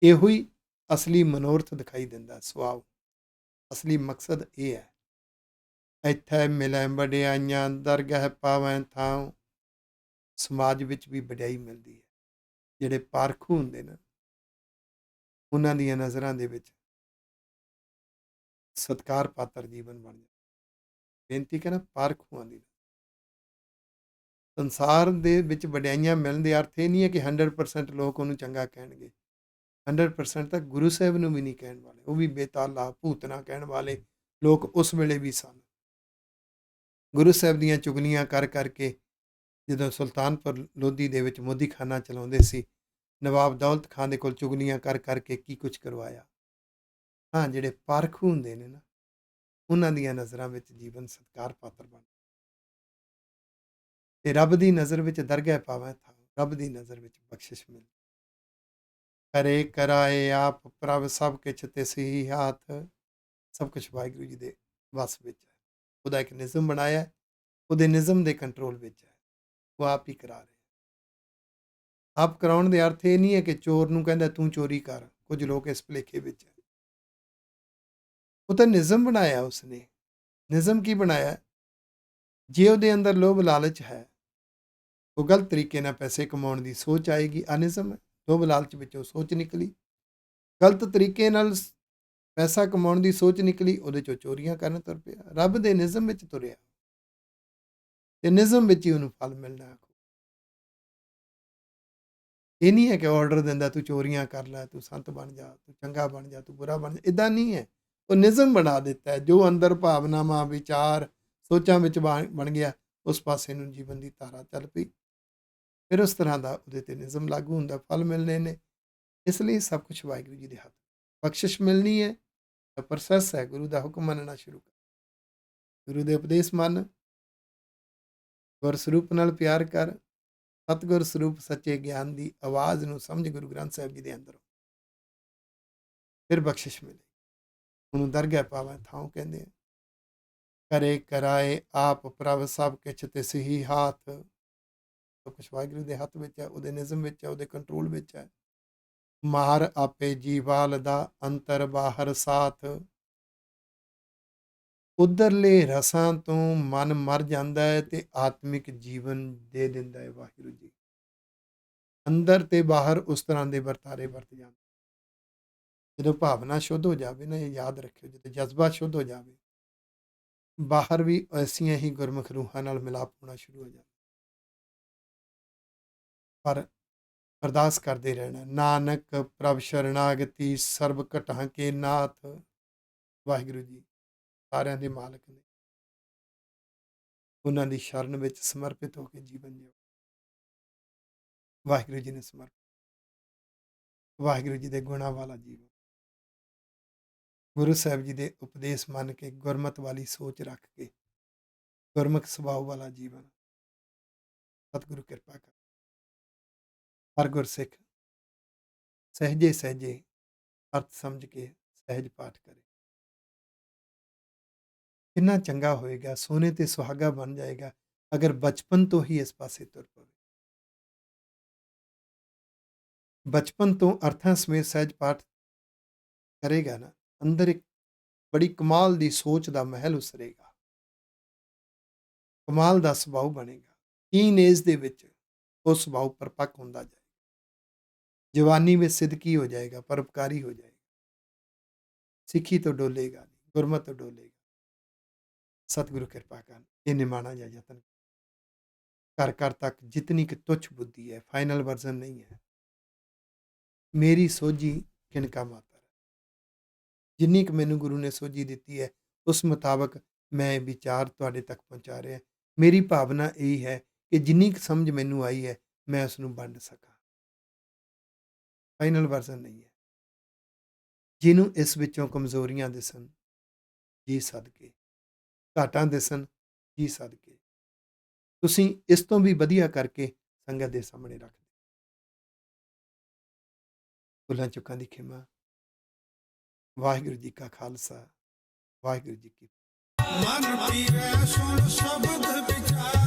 ਇਹੋ ਹੀ ਅਸਲੀ ਮਨੋਰਥ ਦਿਖਾਈ ਦਿੰਦਾ ਸੁਆਵ। ਅਸਲੀ ਮਕਸਦ ਇਹ ਹੈ, ਇੱਥੇ ਮਿਲੈ ਵਡਿਆਈਆਂ, ਦਰਗਹਿ ਪਾਵੈ ਥਾਂ। ਸਮਾਜ ਵਿੱਚ ਵੀ ਵਡਿਆਈ ਮਿਲਦੀ ਹੈ। ਜਿਹੜੇ ਪਾਰਖੂ ਹੁੰਦੇ ਨੇ, ਉਹਨਾਂ ਦੀਆਂ ਨਜ਼ਰਾਂ ਦੇ ਵਿੱਚ ਸਤਿਕਾਰ ਪਾਤਰ ਜੀਵਨ ਬਣ ਜਾਂਦਾ। ਬੇਨਤੀ ਕਰਾਂ, ਪਾਰਖੂਆਂ ਦੀ ਸੰਸਾਰ ਦੇ ਵਿੱਚ ਵਡਿਆਈਆਂ ਮਿਲਣ ਦੇ ਅਰਥ ਇਹ ਨਹੀਂ ਹੈ ਕਿ 100% ਲੋਕ ਉਹਨੂੰ ਚੰਗਾ ਕਹਿਣਗੇ। 100% ਤਾਂ ਗੁਰੂ ਸਾਹਿਬ ਨੂੰ ਵੀ ਨਹੀਂ ਕਹਿਣ ਵਾਲੇ, ਉਹ ਵੀ ਬੇਤਾਲਾ ਭੂਤਨਾ ਕਹਿਣ ਵਾਲੇ ਲੋਕ ਉਸ ਵੇਲੇ ਵੀ ਸਨ। ਗੁਰੂ ਸਾਹਿਬ ਦੀਆਂ ਚੁਗਲੀਆਂ ਕਰ ਕਰਕੇ ਜਦੋਂ ਸੁਲਤਾਨਪੁਰ ਲੋਧੀ ਦੇ ਵਿੱਚ ਮੋਦੀਖਾਨਾ ਚਲਾਉਂਦੇ ਸੀ, ਨਵਾਬ ਦੌਲਤ ਖਾਨ ਦੇ ਕੋਲ ਚੁਗਲੀਆਂ ਕਰ ਕਰਕੇ ਕੀ ਕੁਝ ਕਰਵਾਇਆ। ਹਾਂ, ਜਿਹੜੇ ਪਾਰਖੂ ਹੁੰਦੇ ਨੇ ਨਾ, ਉਹਨਾਂ ਦੀਆਂ ਨਜ਼ਰਾਂ ਵਿੱਚ ਜੀਵਨ ਸਤਿਕਾਰ ਪਾਤਰ ਬਣ ਤੇ ਰੱਬ ਦੀ ਨਜ਼ਰ ਵਿੱਚ ਦਰਗਹਿ ਪਾਵੈ ਥਾਂ, ਰੱਬ ਦੀ ਨਜ਼ਰ ਵਿੱਚ ਬਖਸ਼ਿਸ਼ ਮਿਲ। ਕਰੇ ਕਰਾਏ ਆਪ ਪ੍ਰਭ ਸਭ ਕਿਛ ਤਿਸ ਹੀ ਹਾਥ। ਸਭ ਕੁਛ ਵਾਹਿਗੁਰੂ ਜੀ ਦੇ ਵਸ ਵਿੱਚ ਹੈ। ਉਹਦਾ ਇੱਕ ਨਿਜ਼ਮ ਬਣਾਇਆ, ਉਹਦੇ ਨਿਜ਼ਮ ਦੇ ਕੰਟਰੋਲ ਵਿੱਚ ਹੈ, ਉਹ ਆਪ ਹੀ ਕਰਾ ਰਿਹਾ। ਆਪ ਕਰਾਉਣ ਦੇ ਅਰਥ ਇਹ ਨਹੀਂ ਹੈ ਕਿ ਚੋਰ ਨੂੰ ਕਹਿੰਦਾ ਤੂੰ ਚੋਰੀ ਕਰ। ਕੁਝ ਲੋਕ ਇਸ ਭੁਲੇਖੇ ਵਿੱਚ ਹੈ। ਉਹ ਤਾਂ ਨਿਜ਼ਮ ਬਣਾਇਆ ਉਸਨੇ। ਨਿਜ਼ਮ ਕੀ ਬਣਾਇਆ? ਜੇ ਉਹਦੇ ਅੰਦਰ ਲੋਭ ਲਾਲਚ ਹੈ, ਉਹ ਗਲਤ ਤਰੀਕੇ ਨਾਲ ਪੈਸੇ ਕਮਾਉਣ ਦੀ ਸੋਚ ਆਏਗੀ, ਅਨਿਜ਼ਮ ਹੈ। ਲੋਭ ਲਾਲਚ ਵਿੱਚੋਂ ਸੋਚ ਨਿਕਲੀ, ਗਲਤ ਤਰੀਕੇ ਨਾਲ ਪੈਸਾ ਕਮਾਉਣ ਦੀ ਸੋਚ ਨਿਕਲੀ, ਉਹਦੇ ਚੋਂ ਚੋਰੀਆਂ ਕਰਨ ਤੁਰ ਪਿਆ। ਰੱਬ ਦੇ ਨਿਜ਼ਮ ਵਿੱਚ ਤੁਰਿਆ ਤੇ ਨਿਜ਼ਮ ਵਿੱਚ ਹੀ ਉਹਨੂੰ ਫਲ ਮਿਲਣਾ। ਇਹ ਨਹੀਂ ਹੈ ਕਿ ਆਰਡਰ ਦਿੰਦਾ ਤੂੰ ਚੋਰੀਆਂ ਕਰ ਲੈ, ਤੂੰ ਸੰਤ ਬਣ ਜਾ, ਤੂੰ ਚੰਗਾ ਬਣ ਜਾ, ਤੂੰ ਬੁਰਾ ਬਣ ਜਾ। ਇਦਾਂ ਨਹੀਂ ਹੈ। ਉਹ ਨਿਜ਼ਮ ਬਣਾ ਦਿੱਤਾ ਹੈ। ਜੋ ਅੰਦਰ ਭਾਵਨਾਵਾਂ, ਵਿਚਾਰ, ਸੋਚਾਂ ਵਿੱਚ ਬਣ ਗਿਆ, ਉਸ ਪਾਸੇ ਨੂੰ ਜੀਵਨ ਦੀ ਧਾਰਾ ਚੱਲ ਪਈ। ਫਿਰ ਉਸ ਤਰ੍ਹਾਂ ਦਾ ਉਹਦੇ ਤੇ ਨਿਜ਼ਮ ਲਾਗੂ ਹੁੰਦਾ, ਫਲ ਮਿਲਣੇ ਨੇ। ਇਸ ਲਈ ਸਭ ਕੁਛ ਵਾਹਿਗੁਰੂ ਜੀ ਦੇ ਹੱਥ। ਬਖਸ਼ਿਸ਼ ਮਿਲਣੀ ਹੈ ਤਾਂ ਪ੍ਰੋਸੈਸ ਹੈ। ਗੁਰੂ ਦਾ ਹੁਕਮ ਮੰਨਣਾ ਸ਼ੁਰੂ ਕਰ, ਗੁਰੂ ਦੇ ਉਪਦੇਸ਼ ਮੰਨ, ਗੁਰ ਸਰੂਪ ਨਾਲ ਪਿਆਰ ਕਰ, ਸਤਿਗੁਰ ਸਰੂਪ ਸੱਚੇ ਗਿਆਨ ਦੀ ਆਵਾਜ਼ ਨੂੰ ਸਮਝ ਗੁਰੂ ਗ੍ਰੰਥ ਸਾਹਿਬ ਜੀ ਦੇ ਅੰਦਰੋਂ, ਫਿਰ ਬਖਸ਼ਿਸ਼ ਮਿਲੇ। ਉਹਨੂੰ ਦਰਗਹਿ ਪਾਵੈ ਥਾਂ ਕਹਿੰਦੇ ਆ। ਕਰੇ ਕਰਾਏ ਆਪ ਪ੍ਰਭ ਸਭ ਕਿਛ ਤਿਸ ਹੀ ਹਾਥ। ਸਭ ਕੁਛ ਵਾਹਿਗੁਰੂ ਦੇ ਹੱਥ ਵਿੱਚ ਹੈ, ਉਹਦੇ ਨਿਜ਼ਮ ਵਿੱਚ ਹੈ, ਉਹਦੇ ਕੰਟਰੋਲ ਵਿੱਚ ਹੈ। ਮਾਰ ਆਪੇ ਜੀਵਾਲ ਦਾ, ਅੰਤਰ ਬਾਹਰ ਸਾਥ। ਉਧਰਲੇ ਰਸਾਂ ਤੋਂ ਮਨ ਮਰ ਜਾਂਦਾ ਹੈ ਤੇ ਆਤਮਿਕ ਜੀਵਨ ਦੇ ਦਿੰਦਾ ਹੈ ਵਾਹਿਗੁਰੂ ਜੀ। ਅੰਦਰ ਤੇ ਬਾਹਰ ਉਸ ਤਰ੍ਹਾਂ ਦੇ ਵਰਤਾਰੇ ਵਰਤ ਜਾਂਦੇ। ਜਦੋਂ ਭਾਵਨਾ ਸ਼ੁੱਧ ਹੋ ਜਾਵੇ ਨਾ, ਇਹ ਯਾਦ ਰੱਖਿਓ, ਜਦੋਂ ਜਜ਼ਬਾ ਸ਼ੁੱਧ ਹੋ ਜਾਵੇ, ਬਾਹਰ ਵੀ ਐਸੀਆਂ ਹੀ ਗੁਰਮੁਖ ਰੂਹਾਂ ਨਾਲ ਮਿਲਾਪ ਹੋਣਾ ਸ਼ੁਰੂ ਹੋ ਜਾਂਦਾ। ਪਰ ਅਰਦਾਸ ਕਰਦੇ ਰਹਿਣਾ, ਨਾਨਕ ਪ੍ਰਭ ਸ਼ਰਨਾਗਤੀ ਸਰਬ ਘਟਾਂ ਕੇ ਨਾਥ। ਵਾਹਿਗੁਰੂ ਜੀ ਸਾਰਿਆਂ ਦੇ ਮਾਲਕ ਨੇ, ਉਹਨਾਂ ਦੀ ਸ਼ਰਨ ਵਿੱਚ ਸਮਰਪਿਤ ਹੋ ਕੇ ਜੀਵਨ ਜਿਓ। ਵਾਹਿਗੁਰੂ ਜੀ ਨੇ ਸਮਰਪਿਤ, ਵਾਹਿਗੁਰੂ ਜੀ ਦੇ ਗੁਣਾਂ ਵਾਲਾ ਜੀਵਨ, ਗੁਰੂ ਸਾਹਿਬ ਜੀ ਦੇ ਉਪਦੇਸ਼ ਮੰਨ ਕੇ, ਗੁਰਮਤ ਵਾਲੀ ਸੋਚ ਰੱਖ ਕੇ, ਗੁਰਮੁਖ ਸੁਭਾਅ ਵਾਲਾ ਜੀਵਨ। ਸਤਿਗੁਰੂ ਕਿਰਪਾ ਕਰ। ਹਰ ਗੁਰਸਿੱਖ ਸਹਿਜੇ ਸਹਿਜੇ ਅਰਥ ਸਮਝ ਕੇ ਸਹਿਜ ਪਾਠ ਕਰੇ। ਕਿੰਨਾ ਚੰਗਾ ਹੋਏਗਾ, ਸੋਨੇ ਤੇ ਸੁਹਾਗਾ ਬਣ ਜਾਏਗਾ ਅਗਰ ਬਚਪਨ ਤੋਂ ਹੀ ਇਸ ਪਾਸੇ ਤੁਰ ਪਵੇ। ਬਚਪਨ ਤੋਂ ਅਰਥਾਂ ਸਮੇਤ ਸਹਿਜ ਪਾਠ ਕਰੇਗਾ ਨਾ, ਅੰਦਰ ਇੱਕ ਬੜੀ ਕਮਾਲ ਦੀ ਸੋਚ ਦਾ ਮਹਿਲ ਉਸਰੇਗਾ, ਕਮਾਲ ਦਾ ਸੁਭਾਅ ਬਣੇਗਾ। ਟੀਨ ਏਜ ਦੇ ਵਿੱਚ ਉਹ ਸੁਭਾਅ ਪਰਪੱਕ ਹੁੰਦਾ ਜਾਏਗਾ। ਜਵਾਨੀ ਵਿੱਚ ਸਿਦਕੀ ਹੋ ਜਾਏਗਾ, ਪਰਉਪਕਾਰੀ ਹੋ ਜਾਏਗਾ। ਸਿੱਖੀ ਤੋਂ ਡੋਲੇਗਾ ਨਹੀਂ, ਗੁਰਮਤ ਤੋਂ ਡੋਲੇਗਾ। ਸਤਿਗੁਰੂ ਕਿਰਪਾ ਕਰਨ। ਇਹ ਨਿਮਾਣਾ ਜਿਹਾ ਯਤਨ घर घर तक जितनी कि तुच्छ बुद्धि है, फाइनल वर्जन नहीं है। मेरी सोझी किनका मातर है, जिन्नी कि मैनू गुरु ने सोझी दी है उस मुताबक मैं विचार तुहाडे तक पहुँचा रहा। मेरी भावना यही है कि जिन्नी कि समझ मैनू आई है मैं उसनू वंड सकां। फाइनल वर्जन नहीं है। जिन्हों इस विचों कमजोरियां दिसन जी सदके, घाटां दिसन जी सदके, ਤੁਸੀਂ ਇਸ ਤੋਂ ਵੀ ਵਧੀਆ ਕਰਕੇ ਸੰਗਤ ਦੇ ਸਾਹਮਣੇ ਰੱਖ ਦਿਓ। ਭੁੱਲਾਂ ਚੁੱਕਾਂ ਦੀ ਖਿਮਾ। ਵਾਹਿਗੁਰੂ ਜੀ ਕਾ ਖਾਲਸਾ, ਵਾਹਿਗੁਰੂ ਜੀ ਕੀ ਮਨ ਪੀਵੈ ਸੁਣ ਸ਼ਬਦ ਵਿਚਾਰਾ